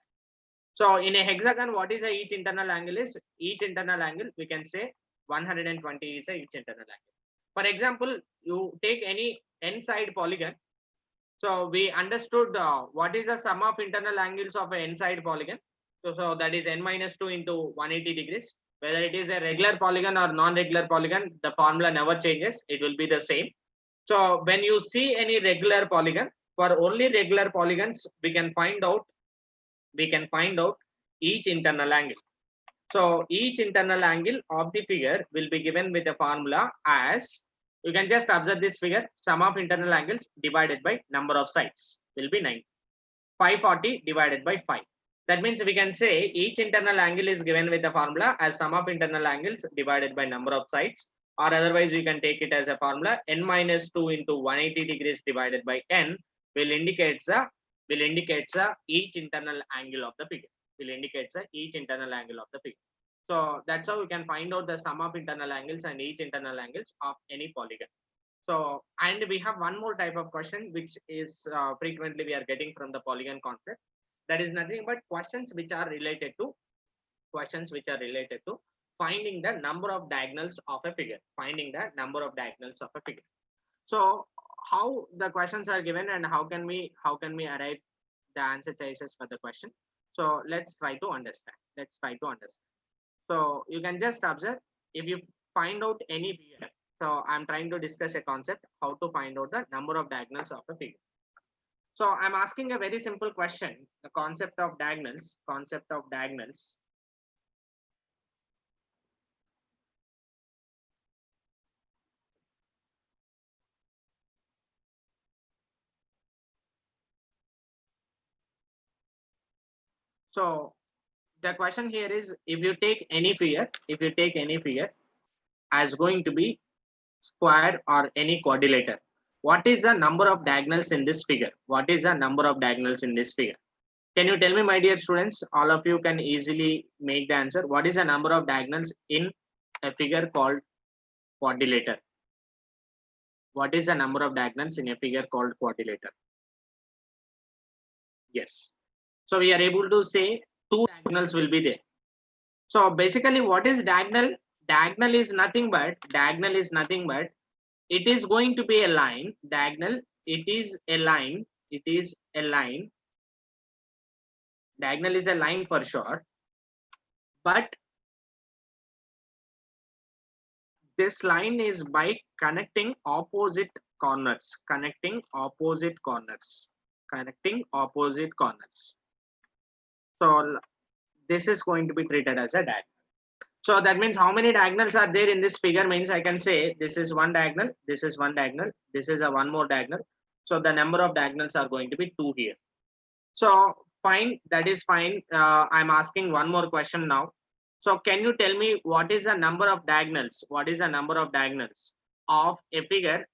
So in a hexagon, what is each internal angle is? Each internal angle, we can say 120 is each internal angle. For example, you take any n-side polygon. So we understood what is the sum of internal angles of an n-side polygon. So that is n minus 2 into 180 degrees. Whether it is a regular polygon or non-regular polygon, the formula never changes. It will be the same. So when you see any regular polygon, for only regular polygons, we can find out each internal angle. So each internal angle of the figure will be given with a formula as, you can just observe this figure, sum of internal angles divided by number of sides will be 9. 540 divided by 5. That means we can say each internal angle is given with a formula as sum of internal angles divided by number of sides, or otherwise you can take it as a formula n minus 2 into 180 degrees divided by n will indicate each internal angle of the figure. Each internal angle of the figure. So that's how we can find out the sum of internal angles and each internal angles of any polygon. So, and we have one more type of question which is frequently we are getting from the polygon concept. That is nothing but questions which are related to finding the number of diagonals of a figure. So how the questions are given and how can we arrive the answer choices for the question. So let's try to understand. So you can just observe, if you find out any figure. So I'm trying to discuss a concept, how to find out the number of diagonals of a figure. So I'm asking a very simple question, the concept of diagonals. So the question here is, if you take any figure as going to be square or any quadrilateral, what is the number of diagonals in this figure? Can you tell me, my dear students? All of you can easily make the answer. What is the number of diagonals in a figure called quadrilateral? What is the number of diagonals in a figure called quadrilateral? Yes. So we are able to say 2 diagonals will be there. So basically, what is diagonal? Diagonal is nothing but it is going to be a line. Diagonal, it is a line. Diagonal is a line for sure, but this line is by connecting opposite corners. So this is going to be treated as a diagonal. So that means how many diagonals are there in this figure means I can say this is one diagonal, this is one diagonal, this is a one more diagonal. So the number of diagonals are going to be 2 here. So fine, that is fine. I'm asking one more question now. So can you tell me what is the number of diagonals? Of a figure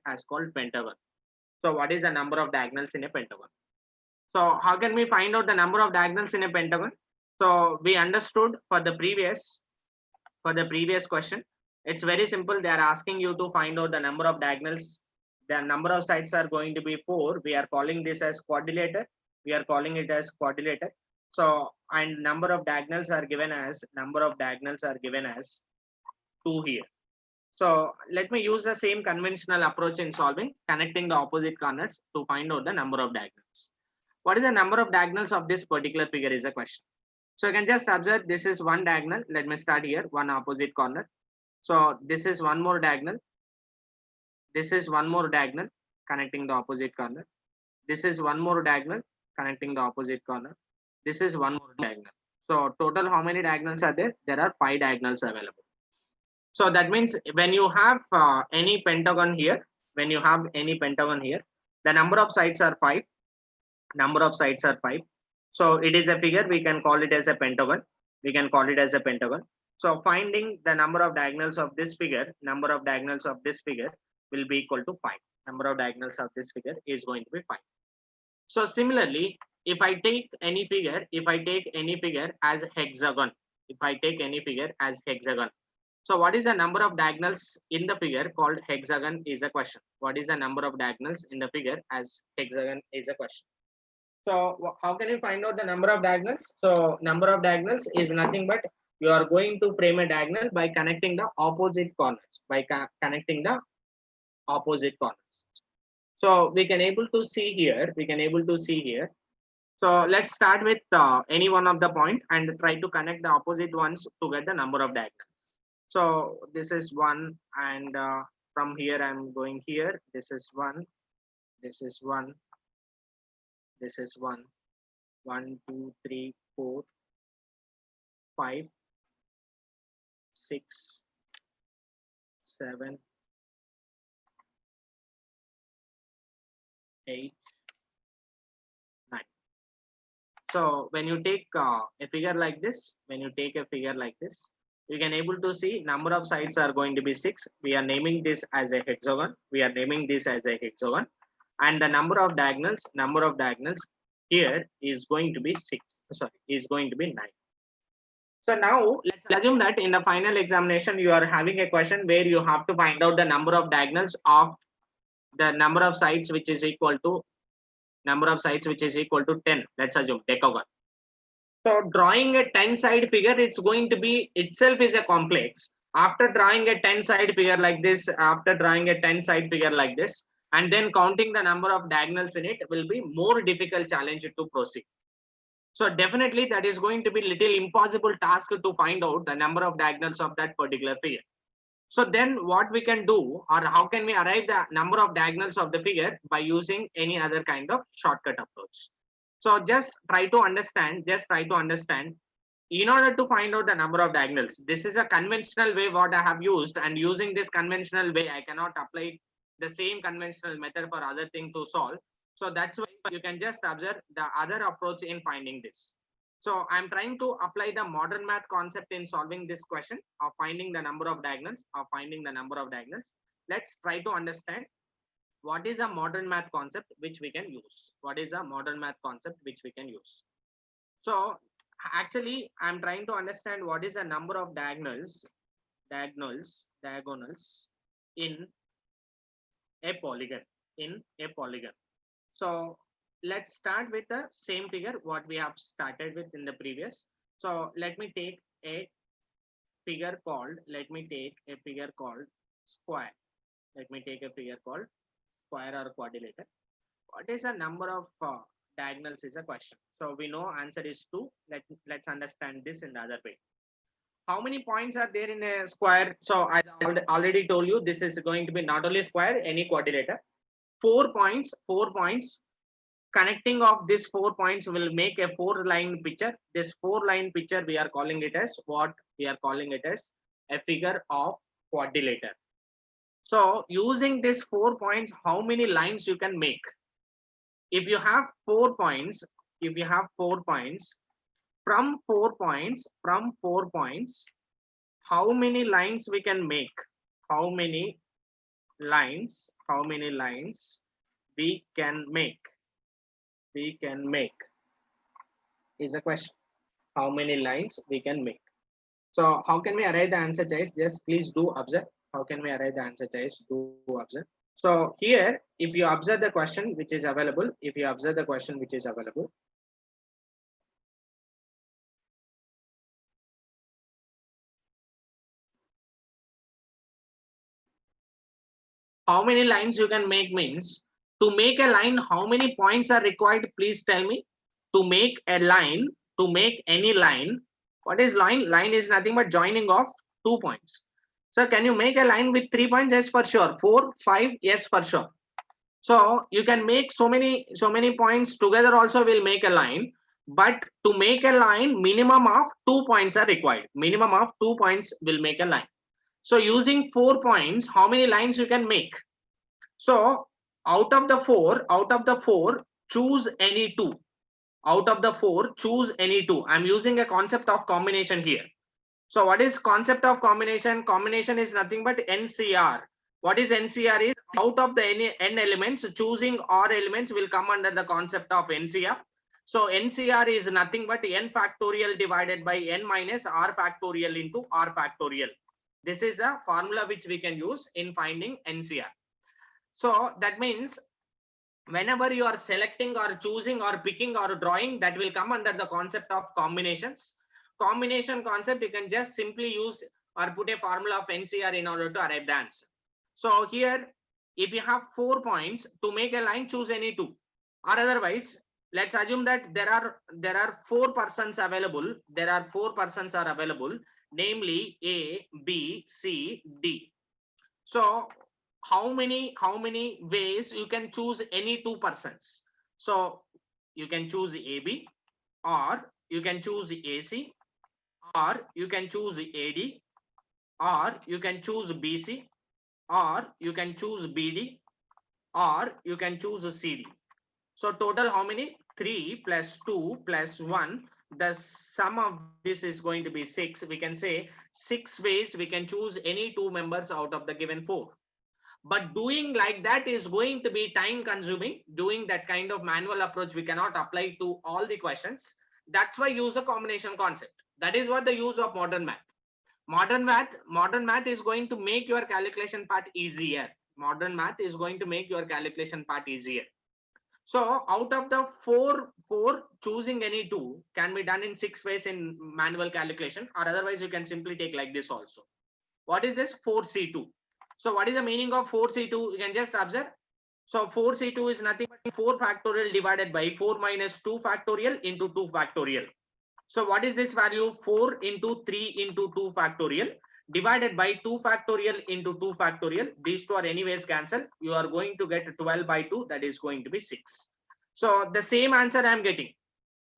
as called pentagon? So what is the number of diagonals in a pentagon? So how can we find out the number of diagonals in a pentagon? So we understood for the previous question. It's very simple. They are asking you to find out the number of diagonals. The number of sides are going to be 4. We are calling this as quadrilateral. So, and number of diagonals are given as 2 here. So let me use the same conventional approach in solving, connecting the opposite corners to find out the number of diagonals. What is the number of diagonals of this particular figure is a question. So you can just observe, this is one diagonal. Let me start here, one opposite corner. So this is one more diagonal. This is one more diagonal connecting the opposite corner. This is one more diagonal connecting the opposite corner. This is one more diagonal. So total how many diagonals are there? There are 5 diagonals available. So that means when you have any pentagon here, the number of sides are 5. So it is a figure, we can call it as a pentagon. So finding the number of diagonals of this figure, will be equal to 5. Number of diagonals of this figure is going to be 5. So similarly, if I take any figure as hexagon, So what is the number of diagonals in the figure called hexagon is a question. What is the number of diagonals in the figure as hexagon is a question. So how can you find out the number of diagonals? So number of diagonals is nothing but you are going to frame a diagonal by connecting the opposite corners, by connecting the opposite corners. So we can able to see here. So let's start with any one of the point and try to connect the opposite ones to get the number of diagonals. So this is one, and from here I'm going here. This is one. This is one. This is one. 1, 2, 3, 4, 5, 6, 7, 8, 9. So when you take a figure like this, you can able to see number of sides are going to be 6. We are naming this as a hexagon. And the number of diagonals here is going to be 6. Sorry, is going to be 9. So now let's assume that in the final examination you are having a question where you have to find out the number of diagonals of the number of sides which is equal to 10. Let's assume decagon. So drawing a 10-side figure, it's going to be itself is a complex. After drawing a 10-side figure like this, and then counting the number of diagonals in it will be more difficult challenge to proceed. So definitely that is going to be little impossible task to find out the number of diagonals of that particular figure. So then what we can do, or how can we arrive the number of diagonals of the figure by using any other kind of shortcut approach. So just try to understand, in order to find out the number of diagonals, this is a conventional way what I have used, and using this conventional way, I cannot apply the same conventional method for other thing to solve. So that's why you can just observe the other approach in finding this. So I'm trying to apply the modern math concept in solving this question of finding the number of diagonals. Let's try to understand what is a modern math concept which we can use. So actually I'm trying to understand what is the number of diagonals in a polygon. So let's start with the same figure what we have started with in the previous. So let me take a figure called square. Square or quadrilateral. What is the number of diagonals is a question. So we know answer is 2. Let's understand this in the other way. How many points are there in a square? So I already told you this is going to be not only square, any quadrilateral. 4 points. Connecting of these 4 points will make a 4-line picture. This 4-line picture we are calling it as what? We are calling it as a figure of quadrilateral. So using these 4 points, how many lines you can make? If you have 4 points, from 4 points, how many lines we can make? How many lines we can make? Is a question. How many lines we can make? So how can we arrive the answer, guys? Just please do observe. How can we arrive the answer, guys? Do observe. So here, if you observe the question which is available, how many lines you can make means, to make a line, how many points are required? Please tell me. To make a line, to make any line, what is line? Line is nothing but joining of 2 points. So can you make a line with 3 points? Yes, for sure. 4, 5, yes, for sure. So you can make so many points together also will make a line. But to make a line, minimum of 2 points are required. Minimum of 2 points will make a line. So using 4 points, how many lines you can make? So out of the four, choose any 2. Out of the 4, choose any 2. I'm using a concept of combination here. So what is concept of combination? Combination is nothing but NCR. What is NCR is out of the n elements, choosing r elements will come under the concept of NCR. So NCR is nothing but n factorial divided by n minus r factorial into r factorial. This is a formula which we can use in finding NCR. So that means whenever you are selecting or choosing or picking or drawing, that will come under the concept of combinations. Combination concept, you can just simply use or put a formula of NCR in order to arrive the answer. So here, if you have 4 points to make a line, choose any two, or otherwise, let's assume that there are 4 persons available. There are 4 persons are available, namely A, B, C, D. So how many ways you can choose any 2 persons? So you can choose AB, or you can choose AC, or you can choose AD, or you can choose BC, or you can choose BD, or you can choose CD. So total how many? 3 plus 2 plus 1. The sum of this is going to be 6. We can say 6 ways we can choose any 2 members out of the given 4. But doing like that is going to be time consuming. Doing that kind of manual approach we cannot apply to all the questions. That's why use a combination concept. That is what the use of modern math. Modern math is going to make your calculation part easier. Modern math is going to make your calculation part easier. So out of the four, choosing any 2 can be done in 6 ways in manual calculation, or otherwise you can simply take like this also. What is this? 4C2. So what is the meaning of 4C2? You can just observe. So 4C2 is nothing but 4 factorial divided by 4 minus 2 factorial into 2 factorial. So what is this value? 4 into 3 into 2 factorial divided by 2 factorial into 2 factorial. These two are anyways cancelled. You are going to get 12 by 2. That is going to be 6. So the same answer I am getting.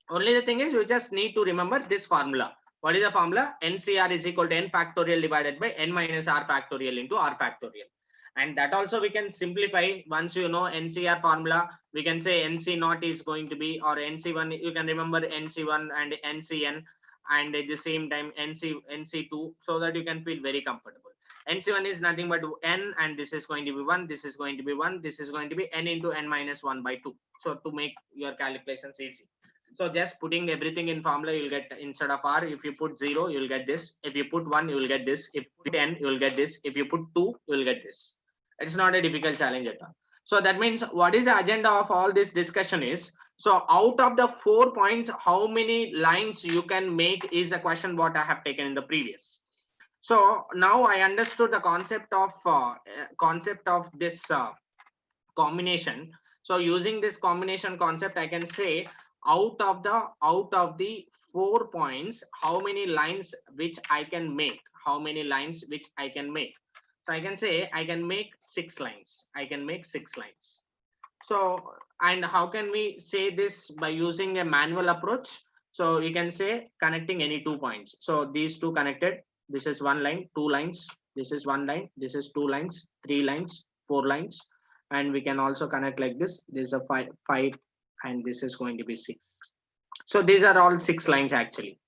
Only the thing is you just need to remember this formula. What is the formula? NCR is equal to n factorial divided by n minus r factorial into r factorial. And that also we can simplify. Once you know NCR formula, we can say NC naught is going to be, or NC1, you can remember NC1 and NCN, and at the same time NC2, so that you can feel very comfortable. NC1 is nothing but n, and this is going to be 1, this is going to be 1, this is going to be n into n minus 1 by 2. So to make your calculations easy. So just putting everything in formula, you'll get, instead of r, if you put 0, you'll get this. If you put 1, you will get this. If you put 10, you will get this. If you put 2, you will get this. It's not a difficult challenge at all. So that means what is the agenda of all this discussion is, so out of the 4 points, how many lines you can make is a question what I have taken in the previous. So now I understood the concept of this combination. So using this combination concept, I can say out of the 4 points, how many lines which I can make, how many lines which I can make. So I can say I can make 6 lines. I can make 6 lines. So, and how can we say this? By using a manual approach. So you can say connecting any 2 points. So these two connected. This is 1 line, 2 lines. This is 1 line. This is 2 lines, 3 lines, 4 lines. And we can also connect like this. This is a 5, and this is going to be 6. So these are all 6 lines actually.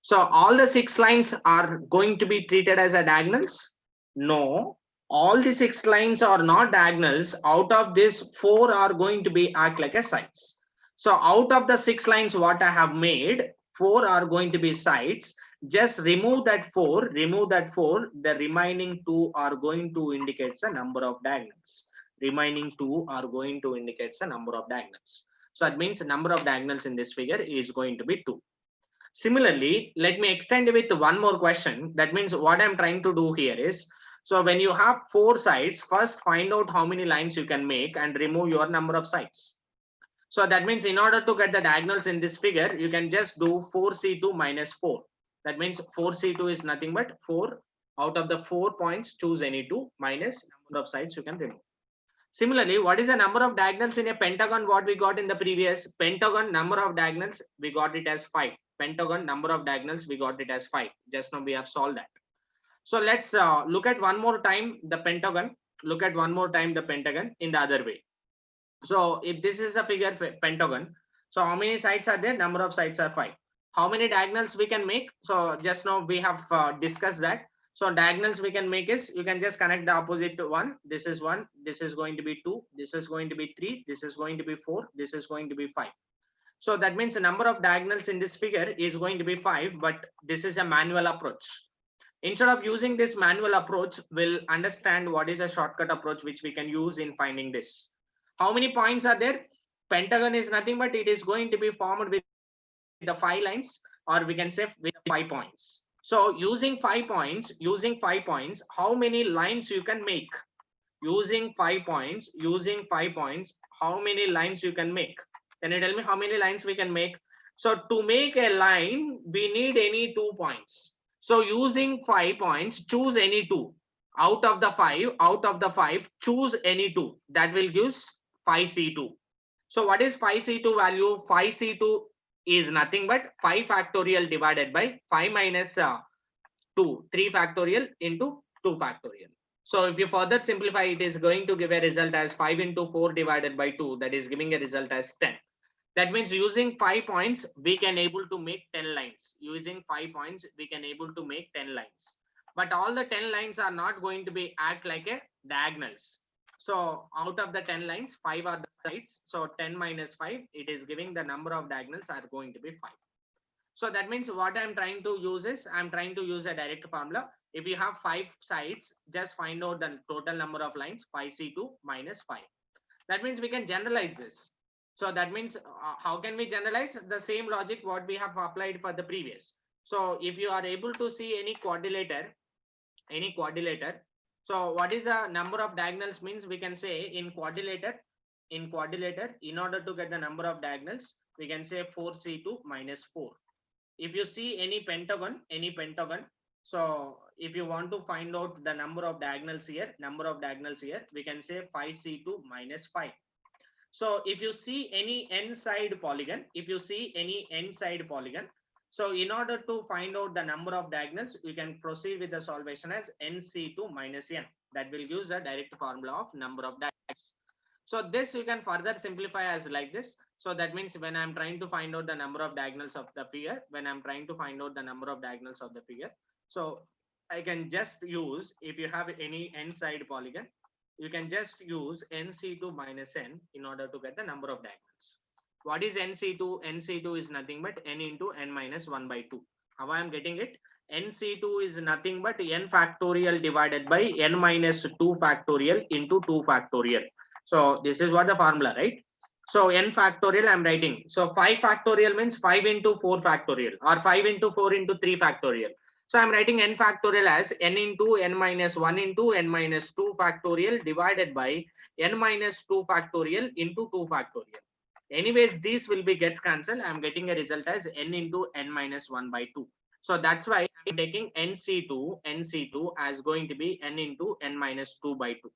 So all the 6 lines are going to be treated as a diagonals? No, all the 6 lines are not diagonals. Out of this, 4 are going to be act like a sides. So out of the 6 lines what I have made, 4 are going to be sides. Just remove that 4, the remaining 2 are going to indicate the number of diagonals. Remaining 2 are going to indicate the number of diagonals. So that means the number of diagonals in this figure is going to be 2. Similarly, let me extend with one more question. That means what I'm trying to do here is, so when you have 4 sides, first find out how many lines you can make and remove your number of sides. So that means in order to get the diagonals in this figure, you can just do 4C2 minus 4. That means 4C2 is nothing but 4. Out of the 4 points, choose any 2 minus number of sides you can remove. Similarly, what is the number of diagonals in a pentagon? What we got in the previous pentagon, number of diagonals, we got it as 5. Pentagon, number of diagonals, we got it as 5. Just now we have solved that. So let's look at one more time the pentagon. Look at one more time the pentagon in the other way. So if this is a figure pentagon, so how many sides are there? Number of sides are 5. How many diagonals we can make? So just now we have discussed that. So diagonals we can make is, you can just connect the opposite to 1. This is 1. This is going to be 2. This is going to be 3. This is going to be 4. This is going to be 5. So that means the number of diagonals in this figure is going to be 5, but this is a manual approach. Instead of using this manual approach, we'll understand what is a shortcut approach which we can use in finding this. How many points are there? Pentagon is nothing but it is going to be formed with the 5 lines, or we can say with 5 points. So using 5 points, how many lines you can make? Using 5 points, how many lines you can make? Can you tell me how many lines we can make? So to make a line, we need any 2 points. So using 5 points, choose any 2. Out of the 5, choose any 2. That will give 5C2. So what is 5C2 value? 5C2 is nothing but 5 factorial divided by 5 minus 2, 3 factorial into 2 factorial. So if you further simplify, it is going to give a result as 5 into 4 divided by 2, that is giving a result as 10. That means using 5 points, we can able to make 10 lines. Using 5 points, we can able to make 10 lines. But all the 10 lines are not going to be act like a diagonals. So out of the 10 lines, 5 are the sides. So 10 minus 5, it is giving the number of diagonals are going to be 5. So that means what I'm trying to use is, I'm trying to use a direct formula. If you have 5 sides, just find out the total number of lines, 5C2 minus 5. That means we can generalize this. So that means how can we generalize? The same logic what we have applied for the previous. So if you are able to see any quadrilateral, so what is the number of diagonals means? We can say in quadrilateral, in order to get the number of diagonals, we can say 4C2 minus 4. If you see any pentagon, so if you want to find out the number of diagonals here, we can say 5C2 minus 5. So if you see any n-side polygon, so in order to find out the number of diagonals, you can proceed with the solvation as nc2 minus n. That will use the direct formula of number of diagonals. So this you can further simplify as like this. So that means when I'm trying to find out the number of diagonals of the figure, so I can just use, if you have any n-side polygon, you can just use nc2 minus n in order to get the number of diagonals. What is nc2? nc2 is nothing but n into n minus 1 by 2. How I am getting it? nc2 is nothing but n factorial divided by n minus 2 factorial into 2 factorial. So this is what the formula, right? So n factorial I'm writing. So 5 factorial means 5 into 4 factorial, or 5 into 4 into 3 factorial. So I'm writing n factorial as n into n minus 1 into n minus 2 factorial divided by n minus 2 factorial into 2 factorial. Anyways, these will be gets cancelled. I'm getting a result as n into n minus 1 by 2. So that's why I'm taking nc2 as going to be n into n minus 2 by 2,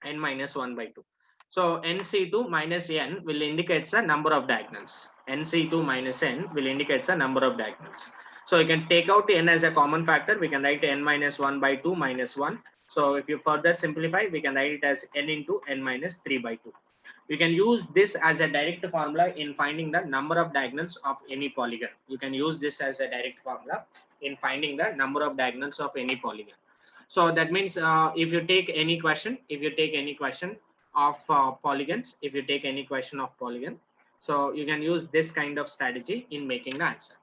n minus 1 by 2. So nc2 minus n will indicate the number of diagonals. nc2 minus n will indicate the number of diagonals. So you can take out n as a common factor. We can write n minus 1 by 2 minus 1. So if you further simplify, we can write it as n into n minus 3 by 2. You can use this as a direct formula in finding the number of diagonals of any polygon. You can use this as a direct formula in finding the number of diagonals of any polygon. So that means if you take any question, of polygons, so you can use this kind of strategy in making the answer.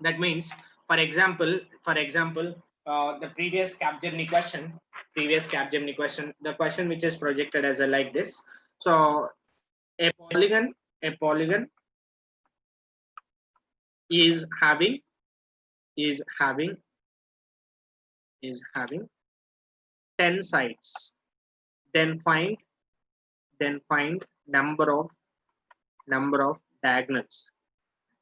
That means, for example, the previous Capgemini question, the question which is projected as a like this. So a polygon is having 10 sides. Then find number of diagonals.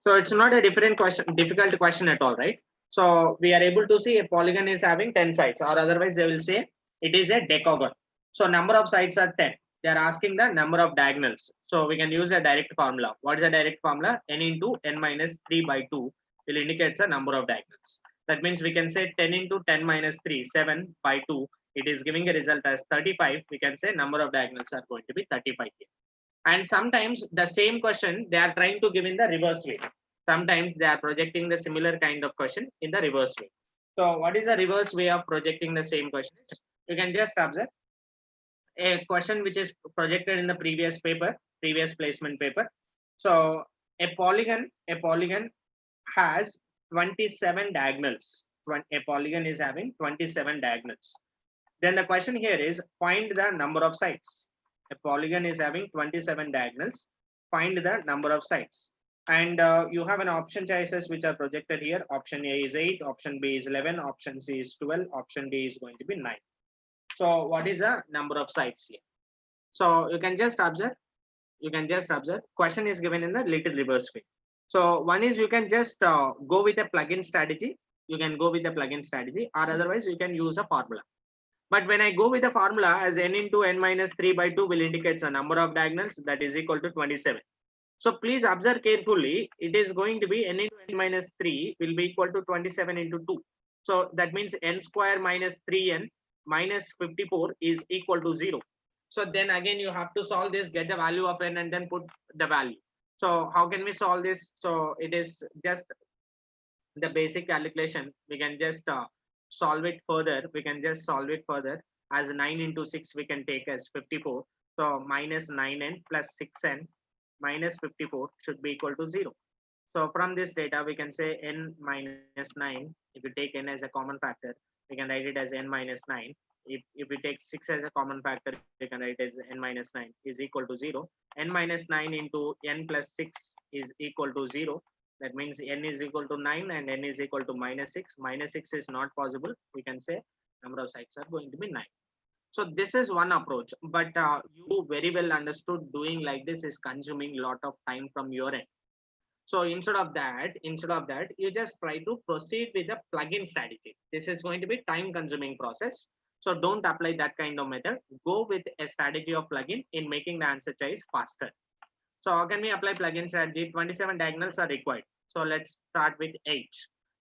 So it's not a difficult question at all, right? So we are able to see a polygon is having 10 sides, or otherwise they will say it is a decagon. So number of sides are 10. They are asking the number of diagonals. So we can use a direct formula. What is the direct formula? N into n minus 3 by 2 will indicate the number of diagonals. That means we can say 10 into 10 minus 3, 7 by 2. It is giving a result as 35. We can say number of diagonals are going to be 35 here. And sometimes the same question they are trying to give in the reverse way. Sometimes they are projecting the similar kind of question in the reverse way. So what is the reverse way of projecting the same question? You can just observe a question which is projected in the previous placement paper. So a polygon has 27 diagonals. a polygon is having 27 diagonals. Then the question here is find the number of sides. A polygon is having 27 diagonals. Find the number of sides. And you have an option choices which are projected here. Option A is 8, option B is 11, option C is 12, option D is going to be 9. So what is the number of sides here? So you can just observe. Question is given in the little reverse way. So one is you can just go with a plugin strategy. You can go with a plugin strategy, or otherwise you can use a formula. But when I go with the formula, as n into n minus 3 by 2 will indicate the number of diagonals, that is equal to 27. So please observe carefully. It is going to be n into n minus 3 will be equal to 27 into 2. So that means n square minus 3n minus 54 is equal to 0. So then again you have to solve this, get the value of n and then put the value. So how can we solve this? So it is just the basic calculation. We can just solve it further. As 9 into 6 we can take as 54. So minus 9n plus 6n minus 54 should be equal to 0. So from this data we can say n minus 9. If you take n as a common factor, we can write it as n minus 9. If we take 6 as a common factor, we can write it as n minus 9 is equal to 0. N minus 9 into n plus 6 is equal to 0. That means n is equal to 9 and n is equal to minus 6. Minus 6 is not possible. We can say number of sides are going to be 9. So this is one approach, but you very well understood doing like this is consuming a lot of time from your end. So instead of that, you just try to proceed with the plugin strategy. This is going to be time consuming process. So don't apply that kind of method. Go with a strategy of plugin in making the answer choice faster. So how can we apply plugin strategy? 27 diagonals are required. So let's start with 8.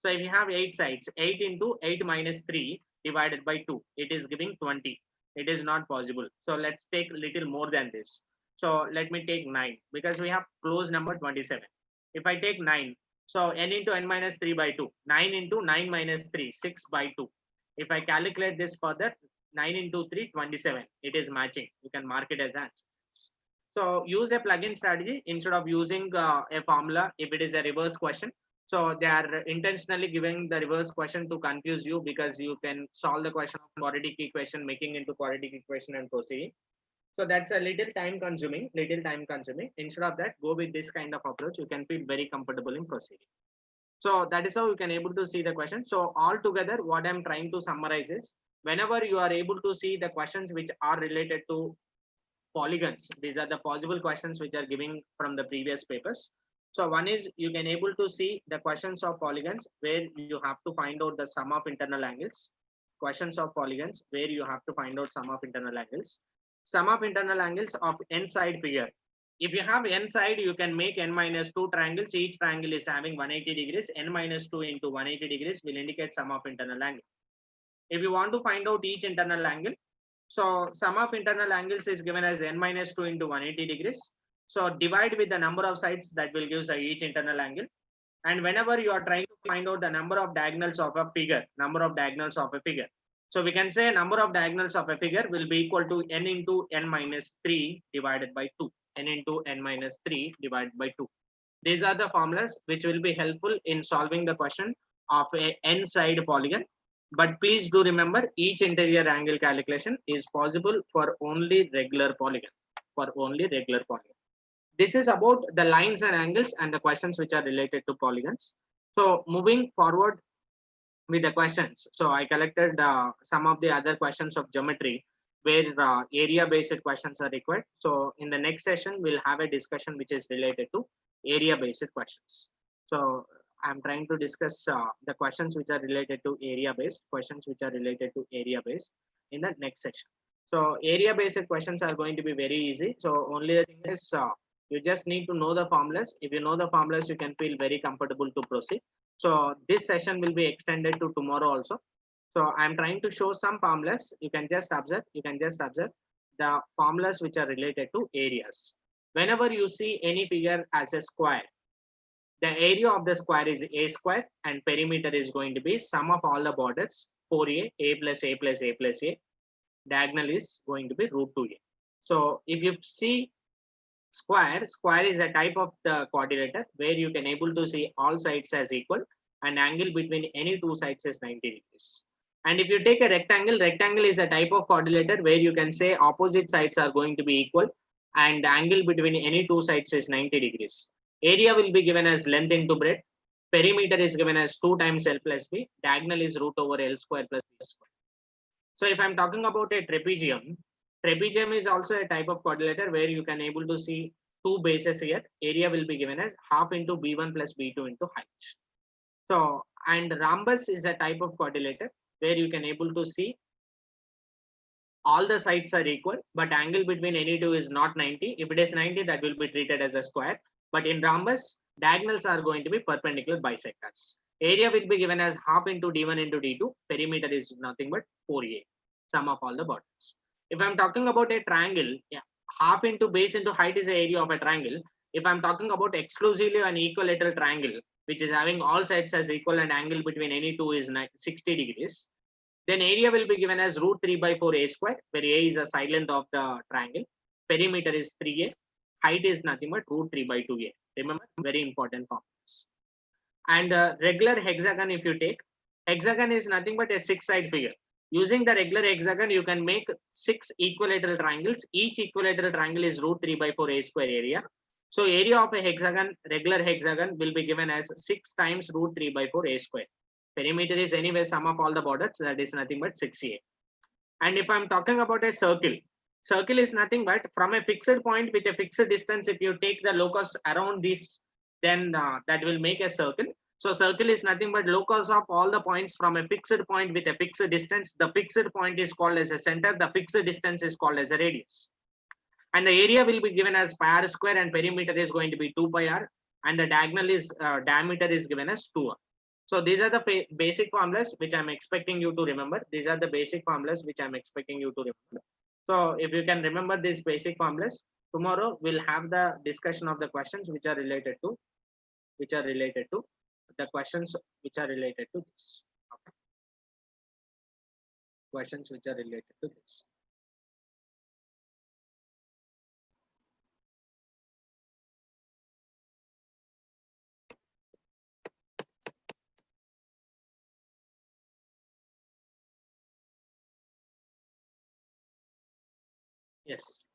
So if you have 8 sides, 8 into 8 minus 3 divided by 2, it is giving 20. It is not possible. So let's take a little more than this. So let me take 9 because we have close number 27. If I take 9, so n into n minus 3 by 2, 9 into 9 minus 3, 6 by 2. If I calculate this further, 9 into 3, 27. It is matching. You can mark it as answer. So use a plugin strategy instead of using a formula if it is a reverse question. So they are intentionally giving the reverse question to confuse you because you can solve the question of quadratic equation, making into quadratic equation and proceeding. So that's a little time consuming. Instead of that, go with this kind of approach. You can feel very comfortable in proceeding. So that is how you can able to see the question. So altogether, what I'm trying to summarize is whenever you are able to see the questions which are related to polygons, these are the possible questions which are giving from the previous papers. So one is you can able to see the questions of polygons where you have to find out the sum of internal angles. Questions of polygons where you have to find out sum of internal angles. Sum of internal angles of n side figure. If you have n side, you can make n minus 2 triangles. Each triangle is having 180 degrees. N minus 2 into 180 degrees will indicate sum of internal angle. If you want to find out each internal angle, so sum of internal angles is given as n minus 2 into 180 degrees. So divide with the number of sides that will give each internal angle. And whenever you are trying to find out the number of diagonals of a figure, so we can say number of diagonals of a figure will be equal to n into n minus 3 divided by 2. N into n minus 3 divided by 2. These are the formulas which will be helpful in solving the question of a n side polygon. But please do remember each interior angle calculation is possible for only regular polygon. This is about the lines and angles and the questions which are related to polygons. So moving forward with the questions. So I collected some of the other questions of geometry where area based questions are required. So in the next session, we'll have a discussion which is related to area based questions. So I'm trying to discuss the questions which are related to area based in the next section. So area based questions are going to be very easy. So only the thing is you just need to know the formulas. If you know the formulas, you can feel very comfortable to proceed. So this session will be extended to tomorrow also. So I'm trying to show some formulas. You can just observe the formulas which are related to areas. Whenever you see any figure as a square, the area of the square is a square and perimeter is going to be sum of all the borders 4a, a plus a plus a plus a. Diagonal is going to be root 2a. So if you see square is a type of the quadrilateral where you can able to see all sides as equal and angle between any two sides is 90 degrees. And if you take a rectangle, rectangle is a type of quadrilateral where you can say opposite sides are going to be equal and angle between any two sides is 90 degrees. Area will be given as length into breadth. Perimeter is given as 2 times L plus B. Diagonal is root over L square plus B square. So if I'm talking about a trapezium, trapezium is also a type of quadrilateral where you can able to see two bases here. Area will be given as half into B1 plus B2 into height. So, and rhombus is a type of quadrilateral where you can able to see all the sides are equal, but angle between any two is not 90. If it is 90, that will be treated as a square. But in rhombus, diagonals are going to be perpendicular bisectors. Area will be given as half into D1 into D2. Perimeter is nothing but 4A, sum of all the borders. If I'm talking about a triangle, yeah, half into base into height is the area of a triangle. If I'm talking about exclusively an equilateral triangle, which is having all sides as equal and angle between any two is 60 degrees, then area will be given as root 3 by 4 a square, where a is the side length of the triangle. Perimeter is 3a. Height is nothing but root 3 by 2a. Remember, very important formulas. And regular hexagon, if you take, hexagon is nothing but a 6-side figure. Using the regular hexagon, you can make 6 equilateral triangles. Each equilateral triangle is root 3 by 4 a square area. So area of a hexagon, regular hexagon, will be given as 6 times root 3 by 4 a square. Perimeter is anyway sum of all the borders, that is nothing but 6a. And if I'm talking about a circle, circle is nothing but from a fixed point with a fixed distance. If you take the locus around this, then that will make a circle. So circle is nothing but locus of all the points from a fixed point with a fixed distance. The fixed point is called as a center. The fixed distance is called as a radius. And the area will be given as pi r square and perimeter is going to be 2 pi r. And the diagonal is diameter is given as 2r. So these are the basic formulas which I'm expecting you to remember. These are the basic formulas which I'm expecting you to remember. So if you can remember these basic formulas, tomorrow we'll have the discussion of the questions which are related to the questions which are related to this. Okay. Questions which are related to this. Yes.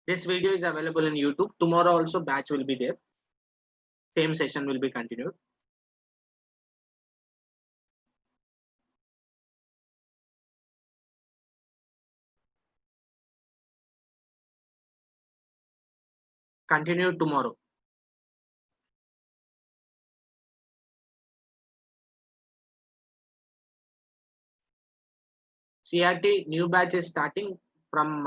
This video is available in YouTube. Tomorrow also batch will be there. Same session will be continued. Continue tomorrow. CRT new batch is starting from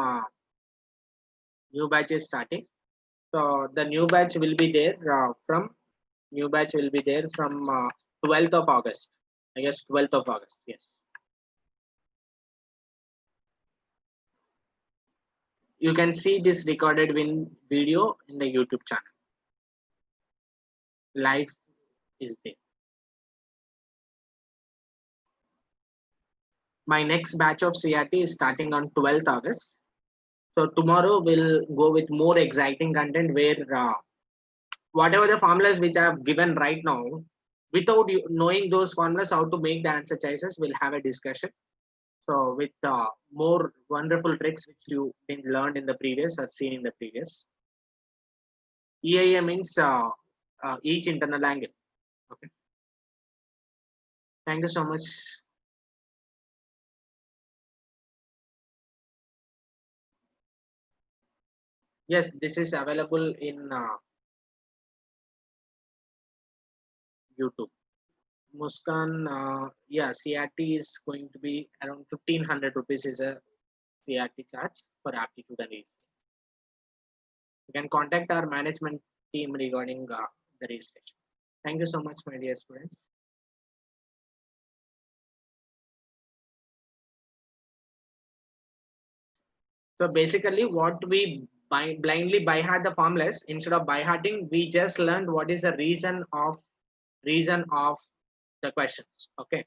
So the new batch will be there from 12th of August. I guess 12th of August. Yes. You can see this recorded video in the YouTube channel. Live is there. My next batch of CRT is starting on 12th August. So tomorrow we'll go with more exciting content where whatever the formulas which I have given right now, without you knowing those formulas, how to make the answer choices, we'll have a discussion. So with more wonderful tricks which you didn't learn in the previous or seen in the previous. EIA means each internal angle. Okay. Thank you so much. Yes, this is available in YouTube. Muskan, yeah, CRT is going to be around 1500 rupees is a CRT charge for aptitude and reasoning. You can contact our management team regarding the registration. Thank you so much, my dear students. So basically what we blindly by heart the formulas, instead of by hearting, we just learned what is the reason of the questions. Okay.